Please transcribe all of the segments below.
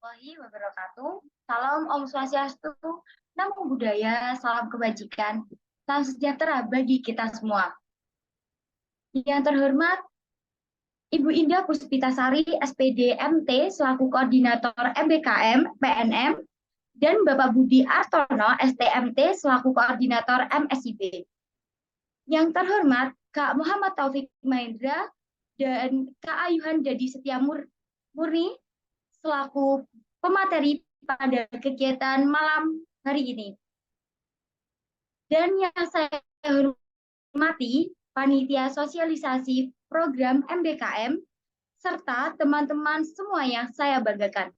Warahmatullahi wabarakatuh. Salam Om Swastiastu, Namo Buddhaya, salam kebajikan, salam sejahtera bagi kita semua. Yang terhormat Ibu Indah Puspitasari, SPD MT, selaku Koordinator MBKM PNM, dan Bapak Budi Artono, STMT, selaku Koordinator MSIB. Yang terhormat Kak Muhammad Taufik Mahendra dan Kak Ayuhan Dadi Setia Murni, selaku pemateri pada kegiatan malam hari ini. Dan yang saya hormati, panitia sosialisasi program MBKM, serta teman-teman semua yang saya banggakan.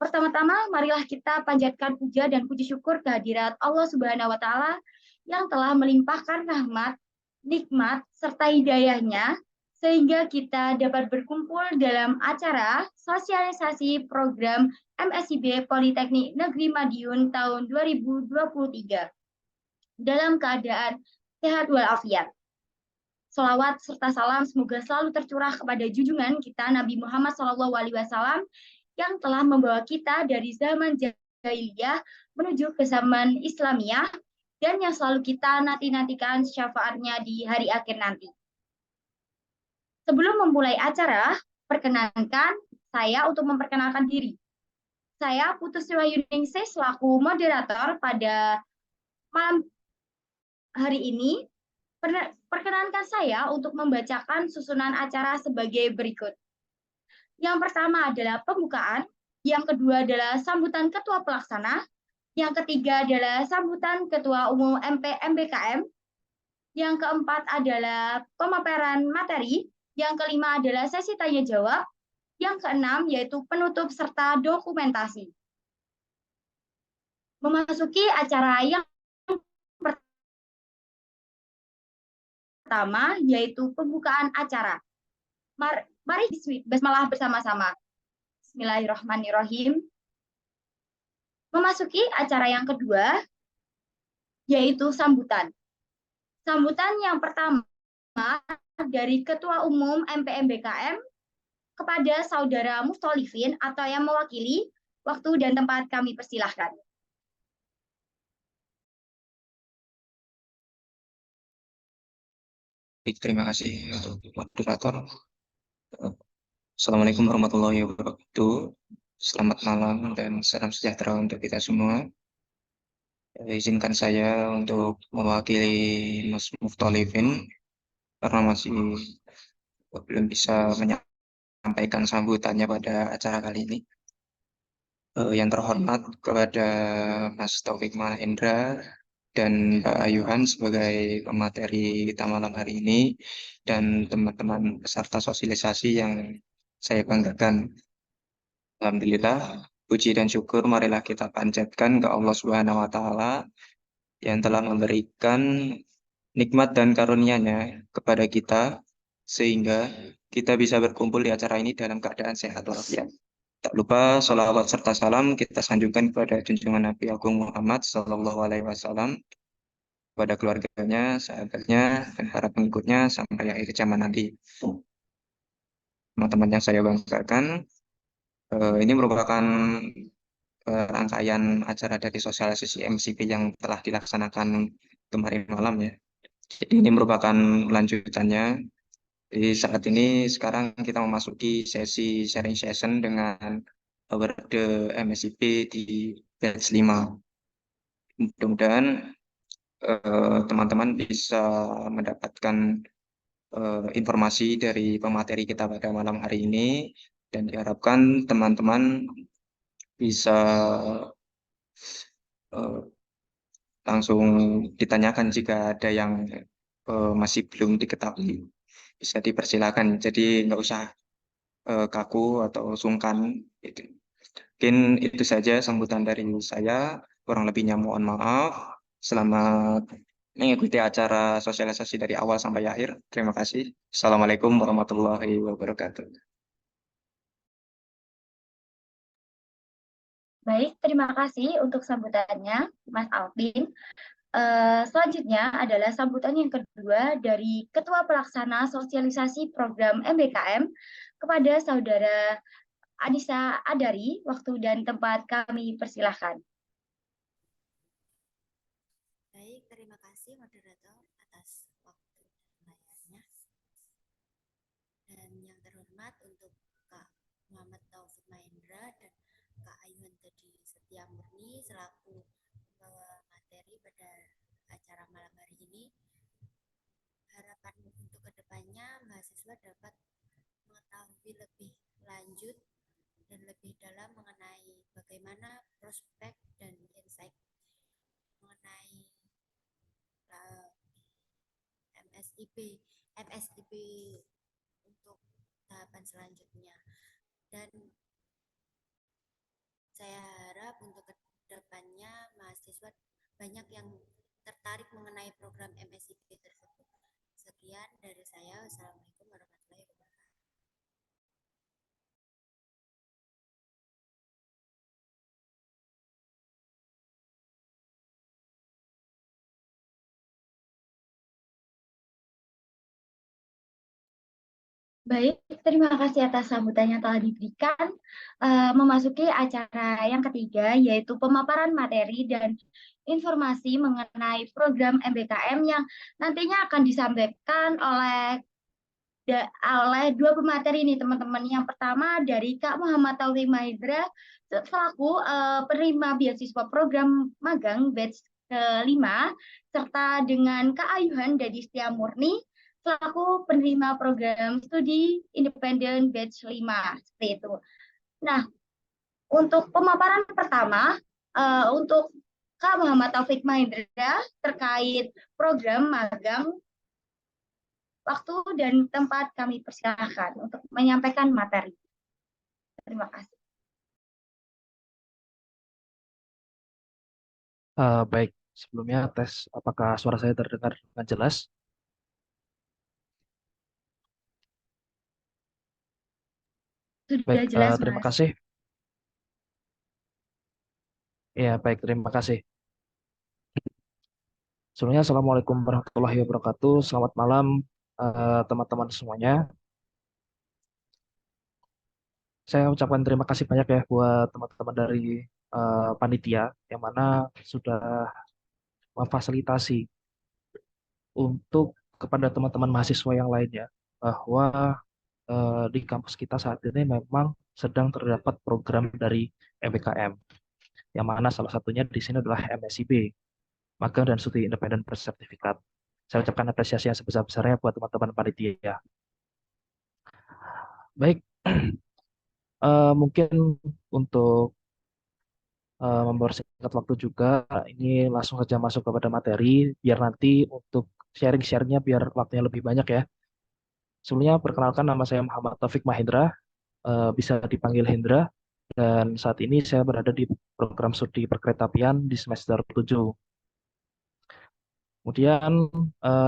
Pertama-tama, marilah kita panjatkan puja dan puji syukur kehadirat Allah Subhanahu wa Ta'ala yang telah melimpahkan rahmat, nikmat, serta hidayahnya sehingga kita dapat berkumpul dalam acara sosialisasi program MSIB Politeknik Negeri Madiun tahun 2023 dalam keadaan sehat walafiat. Selawat serta salam semoga selalu tercurah kepada junjungan kita Nabi Muhammad SAW yang telah membawa kita dari zaman jahiliyah menuju ke zaman Islamiyah dan yang selalu kita nanti-nantikan syafaatnya di hari akhir nanti. Sebelum memulai acara, perkenankan saya untuk memperkenalkan diri. Saya Putri Wahyuningsih selaku moderator pada malam hari ini. Perkenankan saya untuk membacakan susunan acara sebagai berikut. Yang pertama adalah pembukaan, yang kedua adalah sambutan Ketua Pelaksana, yang ketiga adalah sambutan Ketua Umum MBKM, yang keempat adalah pemaparan materi, yang kelima adalah sesi tanya jawab, yang keenam yaitu penutup serta dokumentasi. Memasuki acara yang pertama yaitu pembukaan acara. Mari bismillah bersama-sama. Bismillahirrahmanirrahim. Memasuki acara yang kedua yaitu sambutan. Sambutan yang pertama dari Ketua Umum MPMBKM kepada Saudara Mustolifin atau yang mewakili, waktu dan tempat kami persilahkan. Terima kasih untuk moderator. Assalamualaikum warahmatullahi wabarakatuh. Selamat malam dan salam sejahtera untuk kita semua. Izinkan saya untuk mewakili Mas Muftalifin karena masih belum bisa menyampaikan sambutannya pada acara kali ini. Yang terhormat kepada Mas Taufik Mahendra dan Mbak Ayuhan sebagai pemateri kita malam hari ini dan teman-teman peserta sosialisasi yang saya banggakan. Alhamdulillah, puji dan syukur marilah kita panjatkan ke Allah Subhanahu wa Ta'ala yang telah memberikan nikmat dan karunia-Nya kepada kita sehingga kita bisa berkumpul di acara ini dalam keadaan sehat walafiat. Tak lupa sholawat serta salam kita sanjungkan kepada junjungan Nabi Agung Muhammad Sallallahu Alaihi Wasallam, kepada keluarganya, sahabatnya, dan para pengikutnya sampai akhir zaman nanti. Teman-teman yang saya banggakan, ini merupakan rangkaian acara dari sosialisasi MCP yang telah dilaksanakan kemarin malam ya. Jadi ini merupakan lanjutannya. Di saat ini sekarang kita memasuki sesi sharing session dengan award MSIP di batch 5. Mudah-mudahan teman-teman bisa mendapatkan informasi dari pemateri kita pada malam hari ini dan diharapkan teman-teman bisa langsung ditanyakan jika ada yang masih belum diketahui, bisa dipersilakan. Jadi nggak usah kaku atau sungkan. Gitu. Mungkin itu saja sambutan dari saya. Kurang lebihnya mohon maaf. Selamat mengikuti acara sosialisasi dari awal sampai akhir. Terima kasih. Assalamualaikum warahmatullahi wabarakatuh. Baik, terima kasih untuk sambutannya, Mas Alvin. Selanjutnya adalah sambutan yang kedua dari Ketua Pelaksana Sosialisasi Program MBKM kepada Saudara Anissa Adari, waktu dan tempat kami persilahkan. Baik, terima kasih moderator atas waktu dan layarnya. Dan yang terhormat untuk Kak Muhammad Taufik Mahendra dan Kak Ayun Tedi Setia Murni selaku pembawa materi pada acara malam hari ini. Harapan untuk kedepannya mahasiswa dapat mengetahui lebih lanjut dan lebih dalam mengenai bagaimana prospek dan insight mengenai MSIP untuk tahapan selanjutnya. Dan saya harap untuk kedepannya mahasiswa banyak yang tertarik mengenai program MSIP tersebut. Sekian dari saya. Wassalamualaikum warahmatullahi wabarakatuh. Baik, terima kasih atas sambutan yang telah diberikan. Memasuki acara yang ketiga, yaitu pemaparan materi dan informasi mengenai program MBKM yang nantinya akan disampaikan oleh dua pemateri ini, teman-teman. Yang pertama dari Kak Muhammad Taufik Mahendra selaku penerima beasiswa program magang batch ke-5, serta dengan Kak Ayuhan Dadi Setia Murni selaku penerima program studi independen batch 5, seperti itu. Nah, untuk pemaparan pertama, untuk Kak Muhammad Taufik Mahendra terkait program magang, waktu dan tempat kami persilahkan untuk menyampaikan materi. Terima kasih. Baik, sebelumnya tes apakah suara saya terdengar dengan jelas? Sudah Baik, jelas, terima Mas. kasih. Ya, baik, terima kasih. Sebelumnya, Assalamualaikum warahmatullahi wabarakatuh. Selamat malam, teman-teman semuanya. Saya ucapkan terima kasih banyak ya buat teman-teman dari panitia yang mana sudah memfasilitasi untuk kepada teman-teman mahasiswa yang lainnya bahwa di kampus kita saat ini memang sedang terdapat program dari MBKM, yang mana salah satunya di sini adalah MSIB, Magang dan Studi Independen Bersertifikat. Saya ucapkan apresiasi yang sebesar-besarnya buat teman-teman panitia. Baik, mungkin untuk mempersingkat waktu juga, ini langsung saja masuk kepada materi, biar nanti untuk sharing-sharingnya biar waktunya lebih banyak ya. Sebelumnya, perkenalkan nama saya Muhammad Taufik Mahendra, bisa dipanggil Hendra, dan saat ini saya berada di program studi perkeretaapian di semester 7. Kemudian,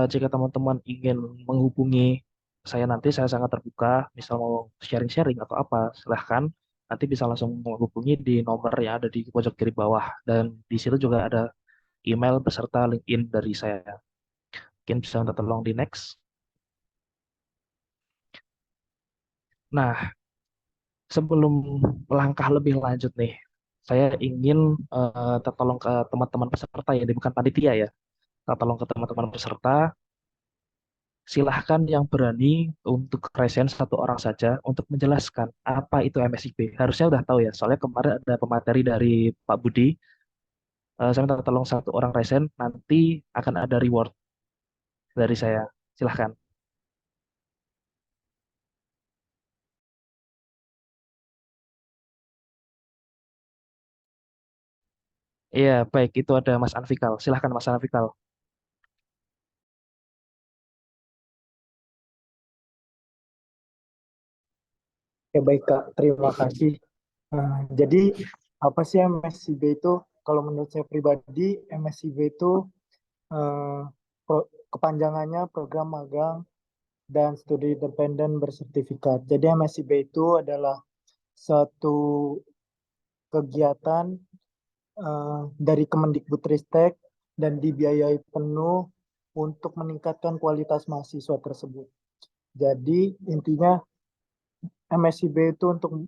jika teman-teman ingin menghubungi saya nanti, saya sangat terbuka, misal mau sharing-sharing atau apa, silahkan. Nanti bisa langsung menghubungi di nomor yang ada di pojok kiri bawah. Dan di situ juga ada email beserta LinkedIn dari saya. Mungkin bisa minta tolong di next. Nah, sebelum melangkah lebih lanjut nih, saya ingin tertolong ke teman-teman peserta ya, ini bukan panitia ya. Tertolong ke teman-teman peserta, silahkan yang berani untuk resen satu orang saja untuk menjelaskan apa itu MSIP. Harusnya udah tahu ya, soalnya kemarin ada pemateri dari Pak Budi. Saya minta tolong satu orang resen, nanti akan ada reward dari saya. Silahkan. Iya, baik. Itu ada Mas Anfikal. Silahkan Mas Anfikal. Ya baik Kak, terima kasih. Jadi apa sih MSIB itu? Kalau menurut saya pribadi, MSIB itu eh, kepanjangannya program magang dan studi independen bersertifikat. Jadi MSIB itu adalah satu kegiatan dari Kemendikbudristek dan dibiayai penuh untuk meningkatkan kualitas mahasiswa tersebut. Jadi intinya MSIB itu untuk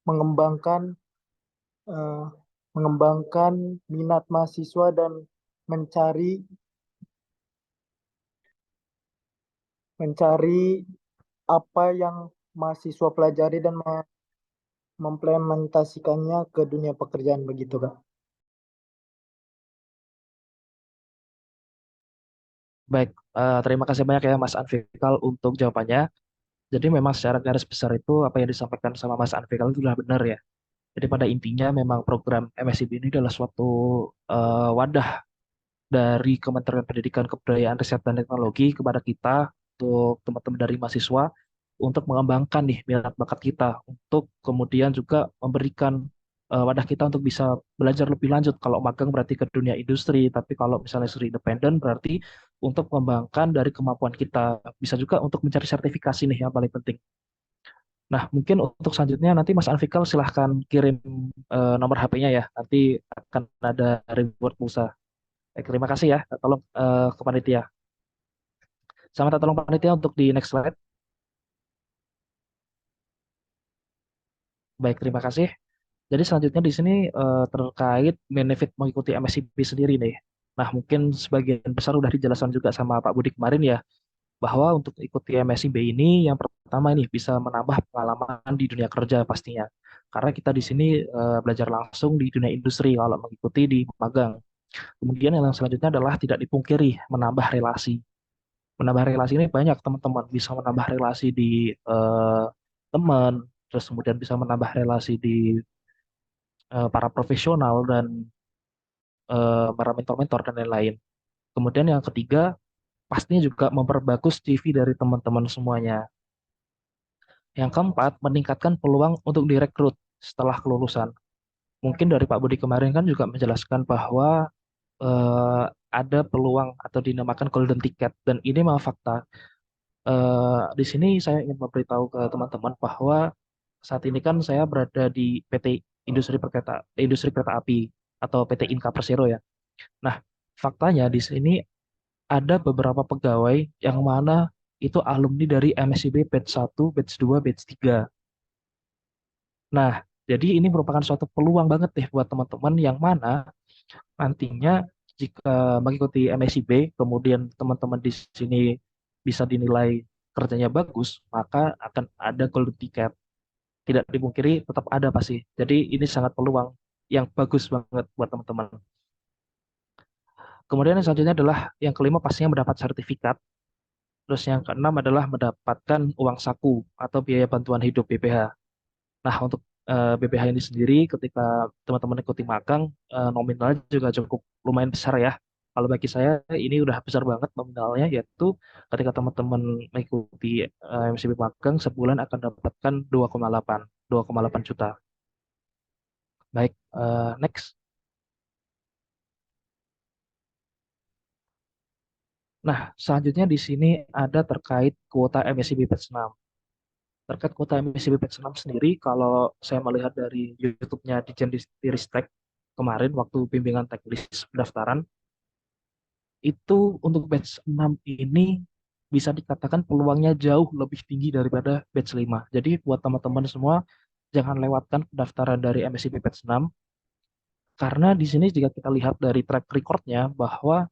mengembangkan eh, mengembangkan minat mahasiswa dan mencari mencari apa yang mahasiswa pelajari dan mengimplementasikannya ke dunia pekerjaan begitu, Kak. Baik, terima kasih banyak ya Mas Anfikal untuk jawabannya. Jadi memang secara garis besar itu apa yang disampaikan sama Mas Anfikal itu sudah benar ya. Jadi pada intinya memang program MSIB ini adalah suatu wadah dari Kementerian Pendidikan, Kebudayaan, Riset, dan Teknologi kepada kita untuk teman-teman dari mahasiswa untuk mengembangkan nih minat bakat kita untuk kemudian juga memberikan wadah kita untuk bisa belajar lebih lanjut. Kalau magang berarti ke dunia industri, tapi kalau misalnya studi independen berarti untuk mengembangkan dari kemampuan kita. Bisa juga untuk mencari sertifikasi nih yang paling penting. Nah, mungkin untuk selanjutnya nanti Mas Anfikal silahkan kirim nomor HP-nya ya. Nanti akan ada reward pulsa. Baik, terima kasih ya. Tolong ke panitia. Sama minta tolong panitia untuk di next slide. Baik, terima kasih. Jadi selanjutnya di sini terkait benefit mengikuti MSIP sendiri nih. Nah, mungkin sebagian besar udah dijelaskan juga sama Pak Budi kemarin ya, bahwa untuk ikuti MSIB ini yang pertama ini bisa menambah pengalaman di dunia kerja pastinya. Karena kita di sini belajar langsung di dunia industri kalau mengikuti di magang. Kemudian yang selanjutnya adalah tidak dipungkiri menambah relasi. Menambah relasi ini banyak teman-teman, bisa menambah relasi di teman, terus kemudian bisa menambah relasi di para profesional dan para mentor-mentor dan lain-lain. Kemudian yang ketiga, pastinya juga memperbagus CV dari teman-teman semuanya. Yang keempat, meningkatkan peluang untuk direkrut setelah kelulusan. Mungkin dari Pak Budi kemarin kan juga menjelaskan bahwa eh, ada peluang atau dinamakan golden ticket dan ini memang fakta. Di sini saya ingin memberitahu ke teman-teman bahwa saat ini kan saya berada di PT Industri Kereta Api atau PT Inka Persero ya. Nah, faktanya di sini ada beberapa pegawai yang mana itu alumni dari MSIB batch 1, batch 2, batch 3. Nah, jadi ini merupakan suatu peluang banget deh buat teman-teman yang mana nantinya jika mengikuti MSIB, kemudian teman-teman di sini bisa dinilai kerjanya bagus, maka akan ada golden ticket. Tidak dipungkiri tetap ada pasti. Jadi ini sangat peluang yang bagus banget buat teman-teman. Kemudian yang selanjutnya adalah yang kelima pastinya mendapat sertifikat. Terus yang keenam adalah mendapatkan uang saku atau biaya bantuan hidup BPH. Nah, untuk BPH ini sendiri ketika teman-teman ikuti magang nominal juga cukup lumayan besar ya. Kalau bagi saya ini udah besar banget nominalnya yaitu ketika teman-teman mengikuti MCB magang sebulan akan dapatkan 2,8 juta. Baik, next. Nah, selanjutnya di sini ada terkait kuota MSCB batch 6. Terkait kuota MSCB batch 6 sendiri, kalau saya melihat dari YouTube-nya Dijen Ristek kemarin waktu bimbingan teknis pendaftaran, itu untuk batch 6 ini bisa dikatakan peluangnya jauh lebih tinggi daripada batch 5. Jadi buat teman-teman semua, jangan lewatkan pendaftaran dari MSCB batch 6, karena di sini jika kita lihat dari track record-nya bahwa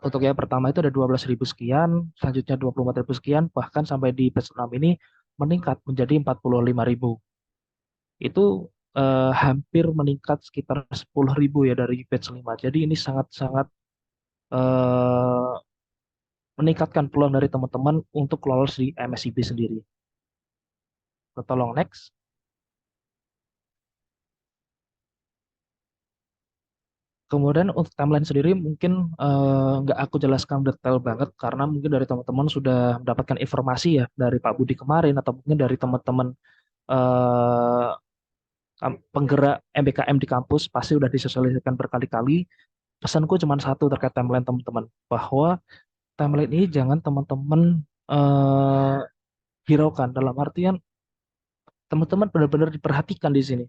untuk yang pertama itu ada 12.000 sekian, selanjutnya 24.000 sekian, bahkan sampai di batch 6 ini meningkat menjadi 45.000. Itu hampir meningkat sekitar 10.000 ya dari batch 5. Jadi ini sangat-sangat eh, meningkatkan peluang dari teman-teman untuk lolos di MSIB sendiri. Tolong next. Kemudian untuk timeline sendiri mungkin nggak aku jelaskan detail banget karena mungkin dari teman-teman sudah mendapatkan informasi ya dari Pak Budi kemarin atau mungkin dari teman-teman eh, penggerak MBKM di kampus pasti udah disosialisasikan berkali-kali. Pesanku cuma satu terkait timeline teman-teman bahwa timeline ini jangan teman-teman eh, hiraukan dalam artian teman-teman benar-benar diperhatikan di sini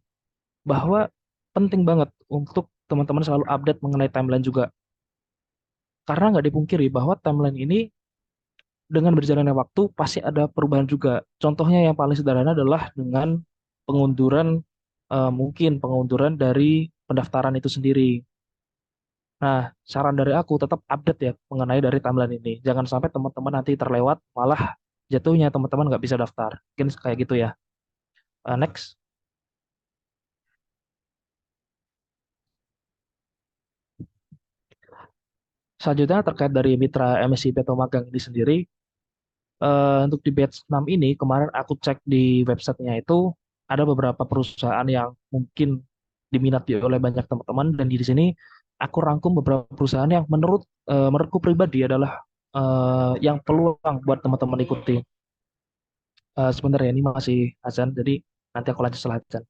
bahwa penting banget untuk teman-teman selalu update mengenai timeline juga karena nggak dipungkiri bahwa timeline ini dengan berjalannya waktu pasti ada perubahan juga. Contohnya yang paling sederhana adalah dengan pengunduran mungkin pengunduran dari pendaftaran itu sendiri. Nah, saran dari aku tetap update ya mengenai dari timeline ini. Jangan sampai teman-teman nanti terlewat, malah jatuhnya teman-teman nggak bisa daftar. Mungkin kayak gitu ya. Next. Selanjutnya terkait dari mitra MSIP atau magang ini sendiri, untuk di batch 6 ini kemarin aku cek di websitenya itu ada beberapa perusahaan yang mungkin diminati oleh banyak teman-teman dan di sini aku rangkum beberapa perusahaan yang menurutku pribadi adalah yang peluang buat teman-teman ikuti. Sebentar ya, ini masih azan, jadi nanti aku lanjut setelah azan.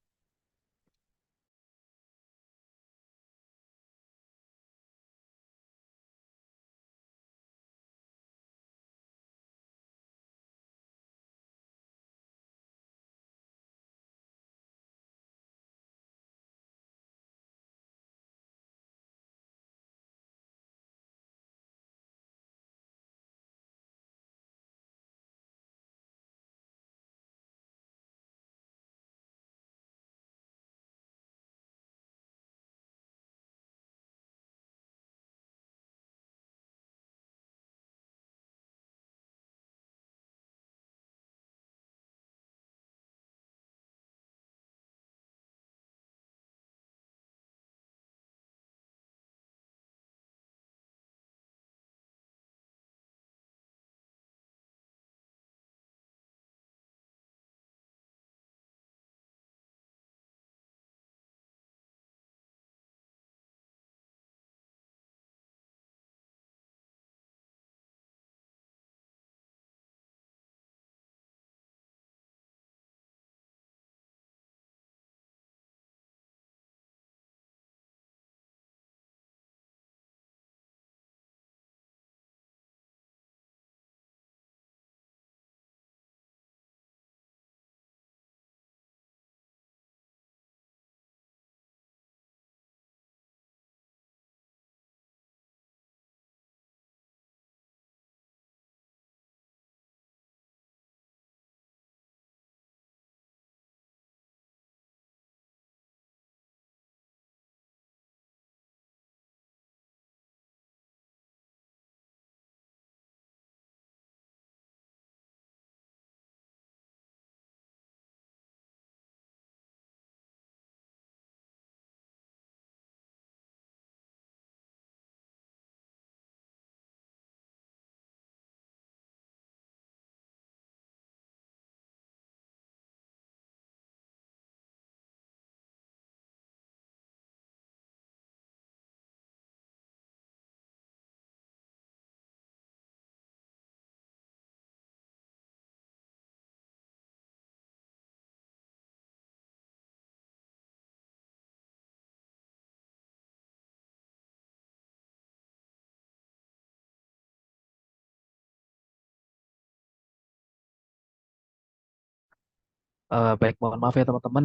Baik, mohon maaf ya teman-teman.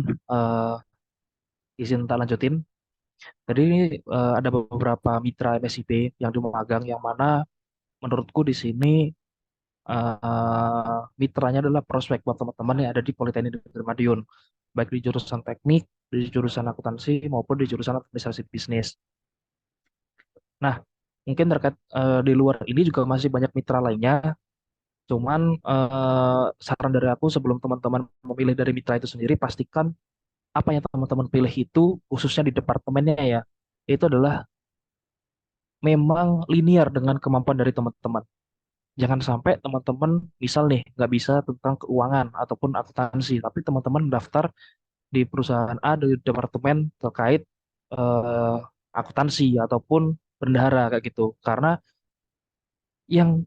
Izin tak lanjutin. Jadi ini ada beberapa mitra MSIP yang di magang yang mana menurutku di sini mitranya adalah prospek buat teman-teman yang ada di Politeknik Negeri Madiun, baik di jurusan teknik, di jurusan akuntansi maupun di jurusan administrasi bisnis. Nah, mungkin terkait di luar ini juga masih banyak mitra lainnya. Cuman saran dari aku sebelum teman-teman memilih dari mitra itu sendiri, pastikan apa yang teman-teman pilih itu khususnya di departemennya ya, itu adalah memang linear dengan kemampuan dari teman-teman. Jangan sampai teman-teman misal nih nggak bisa tentang keuangan ataupun akuntansi, tapi teman-teman daftar di perusahaan A di departemen terkait eh, akuntansi ataupun bendahara kayak gitu. Karena yang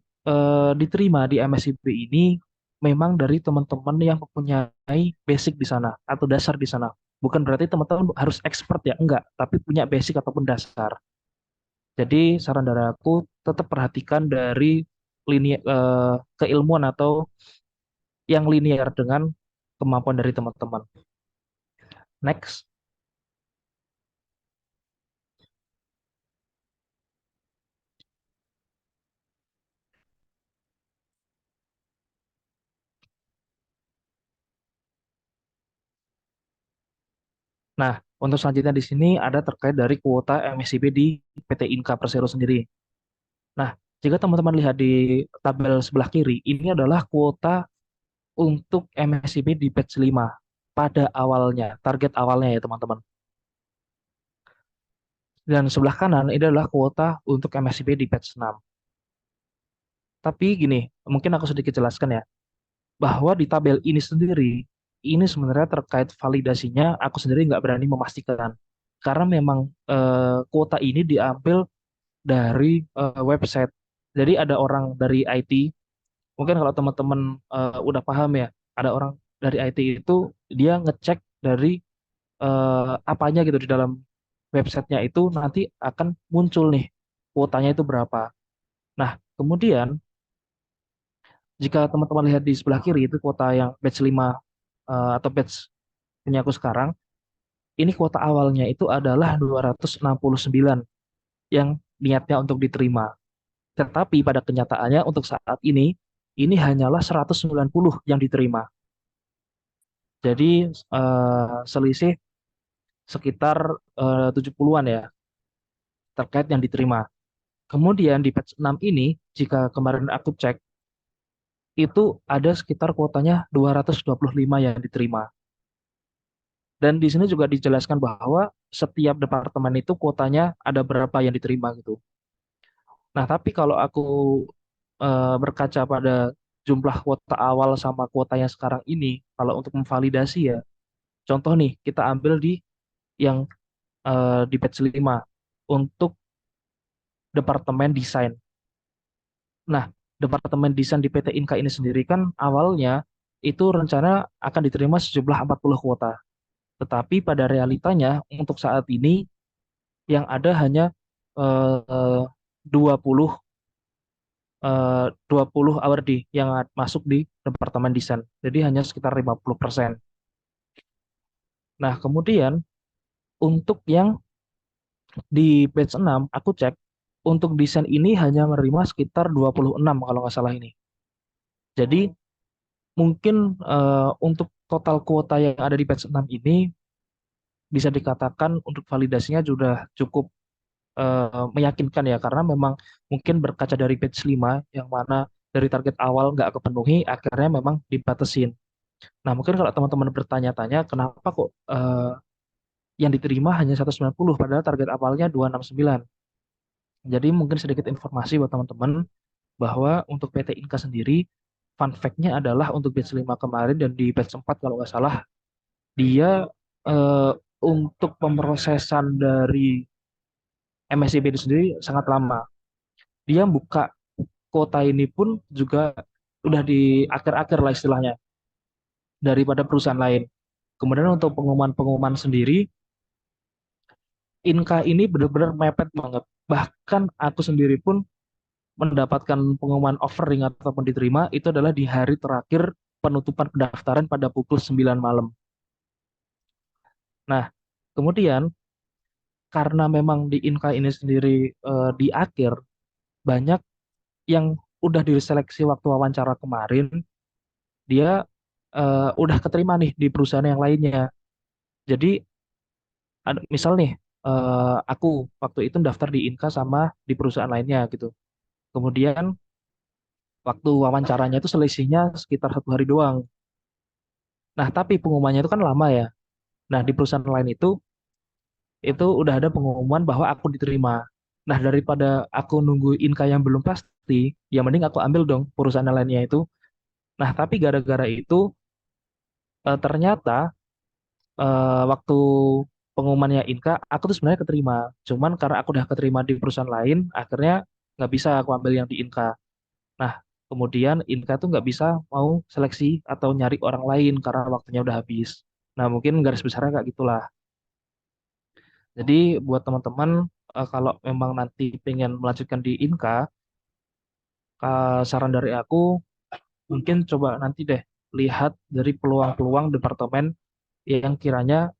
diterima di MSIP ini memang dari teman-teman yang mempunyai basic di sana atau dasar di sana. Bukan berarti teman-teman harus expert ya, enggak, tapi punya basic ataupun dasar. Jadi saran dari aku tetap perhatikan dari keilmuan atau yang linear dengan kemampuan dari teman-teman. Next. Nah, untuk selanjutnya di sini ada terkait dari kuota MSIB di PT Inka Persero sendiri. Nah, jika teman-teman lihat di tabel sebelah kiri, ini adalah kuota untuk MSIB di batch 5 pada awalnya, target awalnya ya teman-teman. Dan sebelah kanan ini adalah kuota untuk MSIB di batch 6. Tapi gini, mungkin aku sedikit jelaskan ya, bahwa di tabel ini sendiri, ini sebenarnya terkait validasinya, aku sendiri nggak berani memastikan. Karena memang kuota ini diambil dari website. Jadi ada orang dari IT, mungkin kalau teman-teman udah paham ya, ada orang dari IT itu dia ngecek dari apanya gitu di dalam websitenya itu nanti akan muncul nih kuotanya itu berapa. Nah, kemudian jika teman-teman lihat di sebelah kiri itu kuota yang batch 5 atau batch punya aku sekarang, ini kuota awalnya itu adalah 269 yang niatnya untuk diterima. Tetapi pada kenyataannya untuk saat ini hanyalah 190 yang diterima. Jadi selisih sekitar 70-an ya terkait yang diterima. Kemudian di batch 6 ini, jika kemarin aku cek, itu ada sekitar kuotanya 225 yang diterima. Dan di sini juga dijelaskan bahwa setiap departemen itu kuotanya ada berapa yang diterima gitu. Nah, tapi kalau aku berkaca pada jumlah kuota awal sama kuota yang sekarang ini, kalau untuk memvalidasi ya, contoh nih, kita ambil di yang di batch 5 untuk departemen desain. Nah, departemen desain di PT Inka ini sendiri kan awalnya itu rencana akan diterima sejumlah 40 kuota. Tetapi pada realitanya untuk saat ini yang ada hanya eh, 20 20 award yang masuk di departemen desain. Jadi hanya sekitar 50%. Nah, kemudian untuk yang di batch 6 aku cek untuk desain ini hanya menerima sekitar 26 kalau nggak salah ini. Jadi mungkin untuk total kuota yang ada di batch 6 ini bisa dikatakan untuk validasinya sudah cukup meyakinkan ya karena memang mungkin berkaca dari batch 5 yang mana dari target awal nggak kepenuhi akhirnya memang dibatasin. Nah, mungkin kalau teman-teman bertanya-tanya kenapa kok yang diterima hanya 190 padahal target awalnya 269. Jadi mungkin sedikit informasi buat teman-teman bahwa untuk PT Inka sendiri fun fact-nya adalah untuk batch 5 kemarin dan di batch 4 kalau nggak salah dia eh, untuk pemrosesan dari MSIB itu sendiri sangat lama. Dia buka kuota ini pun juga udah di akhir-akhir lah istilahnya daripada perusahaan lain. Kemudian untuk pengumuman-pengumuman sendiri, Inka ini benar-benar mepet banget. Bahkan aku sendiri pun mendapatkan pengumuman offering ataupun diterima itu adalah di hari terakhir penutupan pendaftaran pada pukul 9 malam. Nah, kemudian karena memang di Inka ini sendiri di akhir banyak yang udah diseleksi waktu wawancara kemarin, dia udah keterima nih di perusahaan yang lainnya. Jadi misal nih, aku waktu itu daftar di Inka sama di perusahaan lainnya gitu. Kemudian waktu wawancaranya itu selisihnya sekitar 1 hari doang. Nah, tapi pengumumannya itu kan lama ya. Nah, di perusahaan lain itu udah ada pengumuman bahwa aku diterima. Nah, daripada aku nunggu Inka yang belum pasti, ya mending aku ambil dong perusahaan lainnya itu. Nah, tapi gara-gara itu ternyata waktu pengumumannya Inka, aku tuh sebenarnya keterima. Cuman karena aku udah keterima di perusahaan lain, akhirnya nggak bisa aku ambil yang di Inka. Nah, kemudian Inka tuh nggak bisa mau seleksi atau nyari orang lain karena waktunya udah habis. Nah, mungkin garis besarnya kayak gitulah. Jadi buat teman-teman, kalau memang nanti pengen melanjutkan di Inka, saran dari aku mungkin coba nanti deh lihat dari peluang-peluang departemen yang kiranya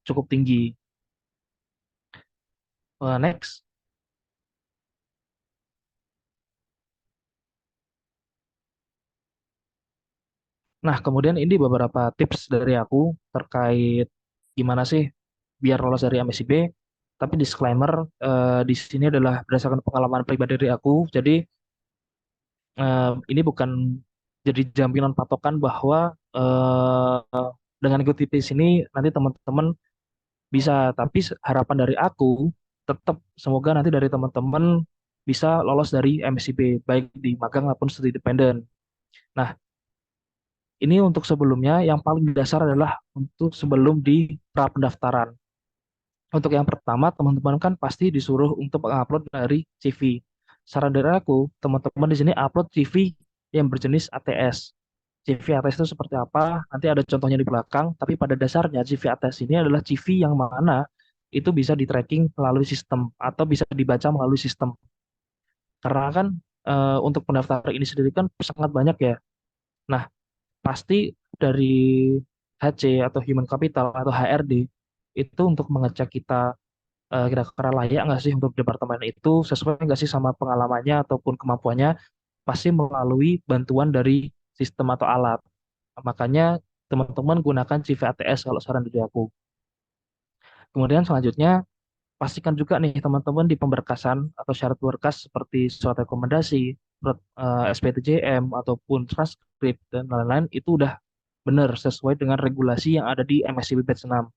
cukup tinggi. Next. Nah, kemudian ini beberapa tips dari aku terkait gimana sih biar lolos dari MSIB. Tapi disclaimer, di sini adalah berdasarkan pengalaman pribadi dari aku. Jadi ini bukan jadi jaminan patokan bahwa dengan ikuti tes ini nanti teman-teman bisa. Tapi harapan dari aku tetap semoga nanti dari teman-teman bisa lolos dari MSIB baik di magang maupun studi independen. Nah, ini untuk sebelumnya yang paling dasar adalah untuk sebelum di pra pendaftaran. Untuk yang pertama, teman-teman kan pasti disuruh untuk mengupload dari CV. Saran dari aku, teman-teman di sini upload CV yang berjenis ATS. CV ATS itu seperti apa? Nanti ada contohnya di belakang, tapi pada dasarnya CV ATS ini adalah CV yang mana itu bisa di-tracking melalui sistem atau bisa dibaca melalui sistem. Karena kan untuk pendaftar ini sendiri kan sangat banyak ya. Nah, pasti dari HC atau Human Capital atau HRD itu untuk mengecek kita kira-kira layak nggak sih untuk departemen itu, sesuai nggak sih sama pengalamannya ataupun kemampuannya, pasti melalui bantuan dari sistem atau alat. Makanya teman-teman gunakan CV ATS kalau saran dari aku. Kemudian selanjutnya pastikan juga nih teman-teman di pemberkasan atau syarat berkas seperti surat rekomendasi, surat SPTJM ataupun transkrip dan lain-lain itu udah benar sesuai dengan regulasi yang ada di MSIB Batch 6.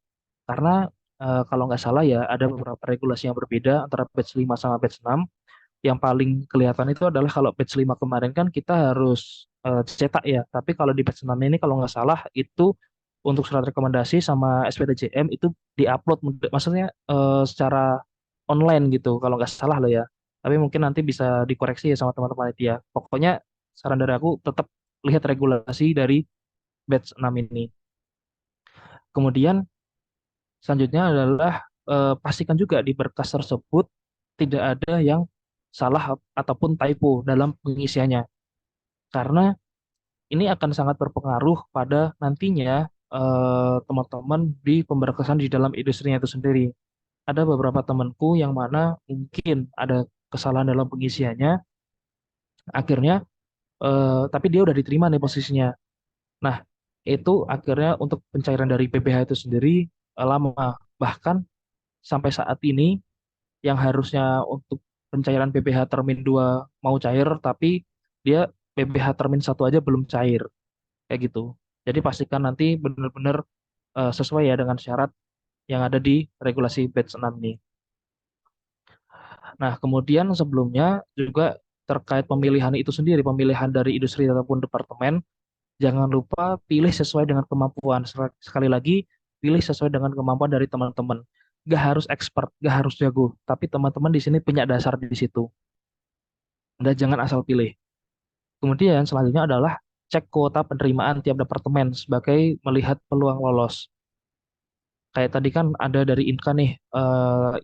Karena kalau nggak salah ya ada beberapa regulasi yang berbeda antara batch 5 sama batch 6. Yang paling kelihatan itu adalah kalau batch 5 kemarin kan kita harus cetak ya. Tapi kalau di batch 6 ini kalau nggak salah itu untuk surat rekomendasi sama SPTJM itu diupload, maksudnya secara online gitu kalau nggak salah loh ya. Tapi mungkin nanti bisa dikoreksi ya sama teman-teman itu ya. Pokoknya saran dari aku tetap lihat regulasi dari batch 6 ini. Kemudian selanjutnya adalah pastikan juga di berkas tersebut tidak ada yang salah ataupun typo dalam pengisiannya. Karena ini akan sangat berpengaruh pada nantinya teman-teman di pemberkasan di dalam industrinya itu sendiri. Ada beberapa temanku yang mana mungkin ada kesalahan dalam pengisiannya, akhirnya tapi dia udah diterima nih posisinya. Nah, itu akhirnya untuk pencairan dari PPh itu sendiri lama. Bahkan sampai saat ini yang harusnya untuk pencairan PPh Termin 2 mau cair, tapi dia PPh Termin 1 aja belum cair, kayak gitu. Jadi pastikan nanti benar-benar sesuai ya dengan syarat yang ada di regulasi batch 6 ini. Nah, kemudian sebelumnya juga terkait pemilihan itu sendiri, pemilihan dari industri ataupun departemen, jangan lupa pilih sesuai dengan kemampuan. Sekali lagi, pilih sesuai dengan kemampuan dari teman-teman. Gak harus expert, gak harus jago, tapi teman-teman di sini punya dasar di situ. Anda jangan asal pilih. Kemudian selanjutnya adalah cek kuota penerimaan tiap departemen sebagai melihat peluang lolos. Kayak tadi kan ada dari Inka nih,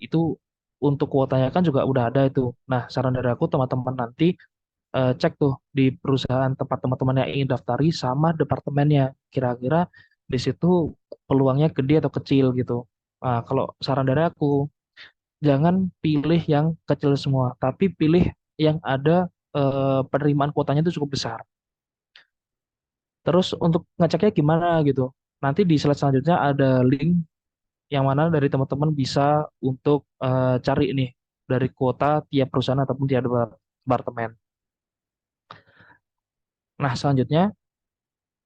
itu untuk kuotanya kan juga udah ada itu. Nah, saran dari aku teman-teman nanti cek tuh di perusahaan tempat teman-teman yang ingin daftari sama departemennya. Kira-kira di situ peluangnya gede atau kecil gitu. Nah, kalau saran dari aku, jangan pilih yang kecil semua, tapi pilih yang ada penerimaan kuotanya itu cukup besar. Terus untuk ngeceknya gimana gitu? Nanti di slide selanjutnya ada link yang mana dari teman-teman bisa untuk cari ini dari kuota tiap perusahaan ataupun tiap departemen. Nah, selanjutnya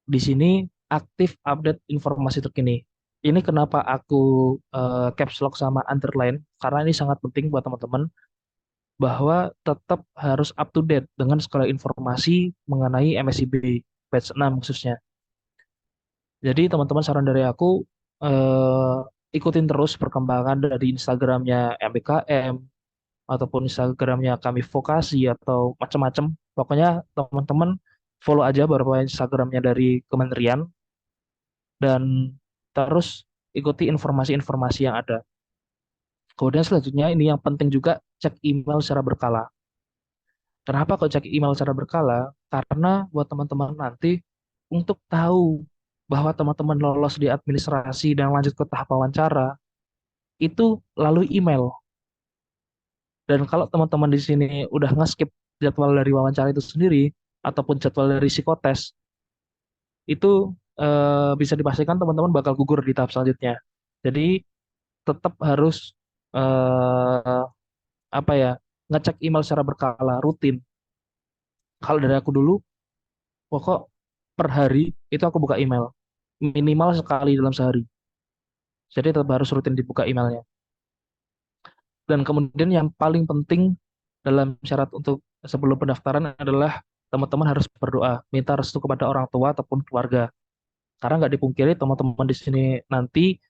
di sini aktif update informasi terkini. Ini kenapa aku caps lock sama underline, karena ini sangat penting buat teman-teman bahwa tetap harus up to date dengan segala informasi mengenai MSIB batch 6 khususnya. Jadi teman-teman saran dari aku eh, ikutin terus perkembangan dari Instagramnya MBKM ataupun Instagramnya kami vokasi atau macam-macam. Pokoknya teman-teman follow aja beberapa Instagramnya dari kementerian dan terus ikuti informasi-informasi yang ada. Kemudian selanjutnya ini yang penting juga cek email secara berkala. Kenapa kok cek email secara berkala? Karena buat teman-teman nanti untuk tahu bahwa teman-teman lolos di administrasi dan lanjut ke tahap wawancara, itu lalu email. Dan kalau teman-teman di sini udah nge-skip jadwal dari wawancara itu sendiri, ataupun jadwal dari psikotes, itu bisa dipastikan teman-teman bakal gugur di tahap selanjutnya. Jadi tetap harus eh, apa ya, ngecek email secara berkala, rutin. Kalau dari aku dulu, pokok per hari itu aku buka email minimal sekali dalam sehari. Jadi tetap harus rutin dibuka emailnya. Dan kemudian yang paling penting dalam syarat untuk sebelum pendaftaran adalah teman-teman harus berdoa, minta restu kepada orang tua ataupun keluarga. Karena nggak dipungkiri teman-teman di sini nanti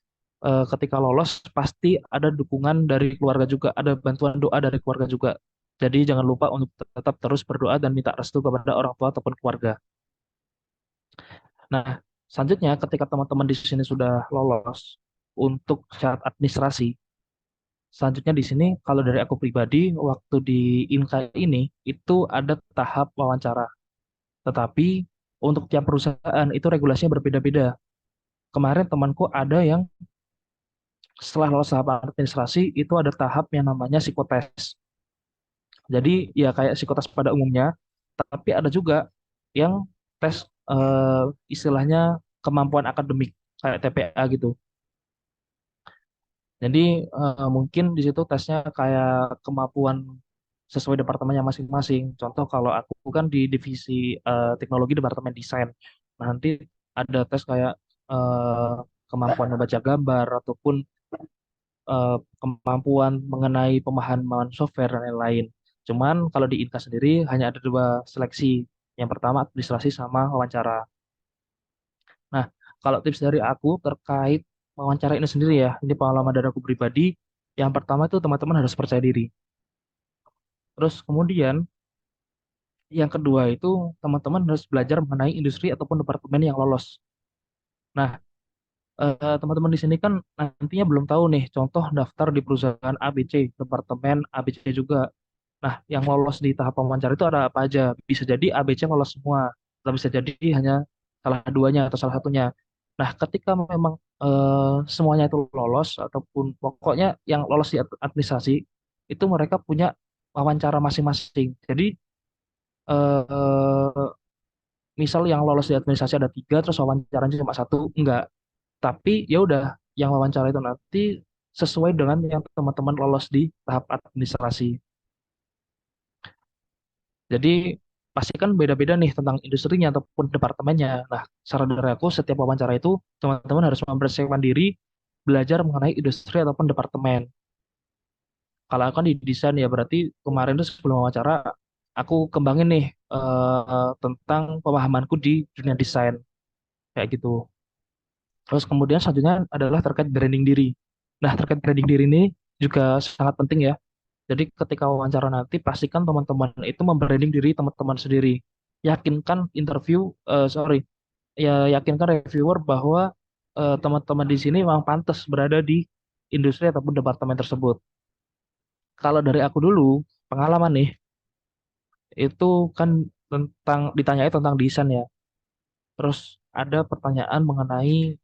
ketika lolos pasti ada dukungan dari keluarga juga, ada bantuan doa dari keluarga juga. Jadi jangan lupa untuk tetap terus berdoa dan minta restu kepada orang tua ataupun keluarga. Nah, selanjutnya ketika teman-teman di sini sudah lolos untuk syarat administrasi, selanjutnya di sini kalau dari aku pribadi waktu di Inka ini itu ada tahap wawancara. Tetapi untuk tiap perusahaan itu regulasinya berbeda-beda. Kemarin temanku ada yang setelah lolos tahap administrasi itu ada tahap yang namanya psikotes. Jadi ya kayak psikotes pada umumnya, tapi ada juga yang tes istilahnya kemampuan akademik kayak TPA gitu. Jadi mungkin di situ tesnya kayak kemampuan sesuai departemennya masing-masing. Contoh kalau aku kan di divisi teknologi departemen desain. Nah, nanti ada tes kayak kemampuan membaca gambar ataupun kemampuan mengenai pemahaman software dan lain-lain. Cuman kalau di Inka sendiri hanya ada dua seleksi. Yang pertama administrasi sama wawancara. Nah, kalau tips dari aku terkait wawancara ini sendiri ya, ini pengalaman dari aku pribadi. Yang pertama itu teman-teman harus percaya diri. Terus kemudian yang kedua itu teman-teman harus belajar mengenai industri ataupun departemen yang lolos. Nah, teman-teman di sini kan nantinya belum tahu nih, contoh daftar di perusahaan ABC, departemen ABC juga. Nah, yang lolos di tahap wawancara itu ada apa aja? Bisa jadi ABC lolos semua, atau bisa jadi hanya salah duanya atau salah satunya. Nah, ketika memang semuanya itu lolos ataupun pokoknya yang lolos di administrasi itu mereka punya wawancara masing-masing. Jadi eh, misal yang lolos di administrasi ada tiga, terus wawancaranya cuma satu, enggak. Tapi ya udah, yang wawancara itu nanti sesuai dengan yang teman-teman lolos di tahap administrasi. Jadi pastikan beda-beda nih tentang industrinya ataupun departemennya. Nah, saran dari aku setiap wawancara itu teman-teman harus mempersiapkan diri belajar mengenai industri ataupun departemen. Kalau aku kan di desain ya berarti kemarin tuh sebelum wawancara aku kembangin nih tentang pemahamanku di dunia desain kayak gitu. Terus kemudian selanjutnya adalah terkait branding diri. Nah, terkait branding diri ini juga sangat penting ya. Jadi ketika wawancara nanti pastikan teman-teman itu membranding diri teman-teman sendiri. Yakinkan sorry, ya yakinkan reviewer bahwa teman-teman di sini memang pantas berada di industri ataupun departemen tersebut. Kalau dari aku dulu, pengalaman nih, itu kan ditanyai tentang desain ya. Terus ada pertanyaan mengenai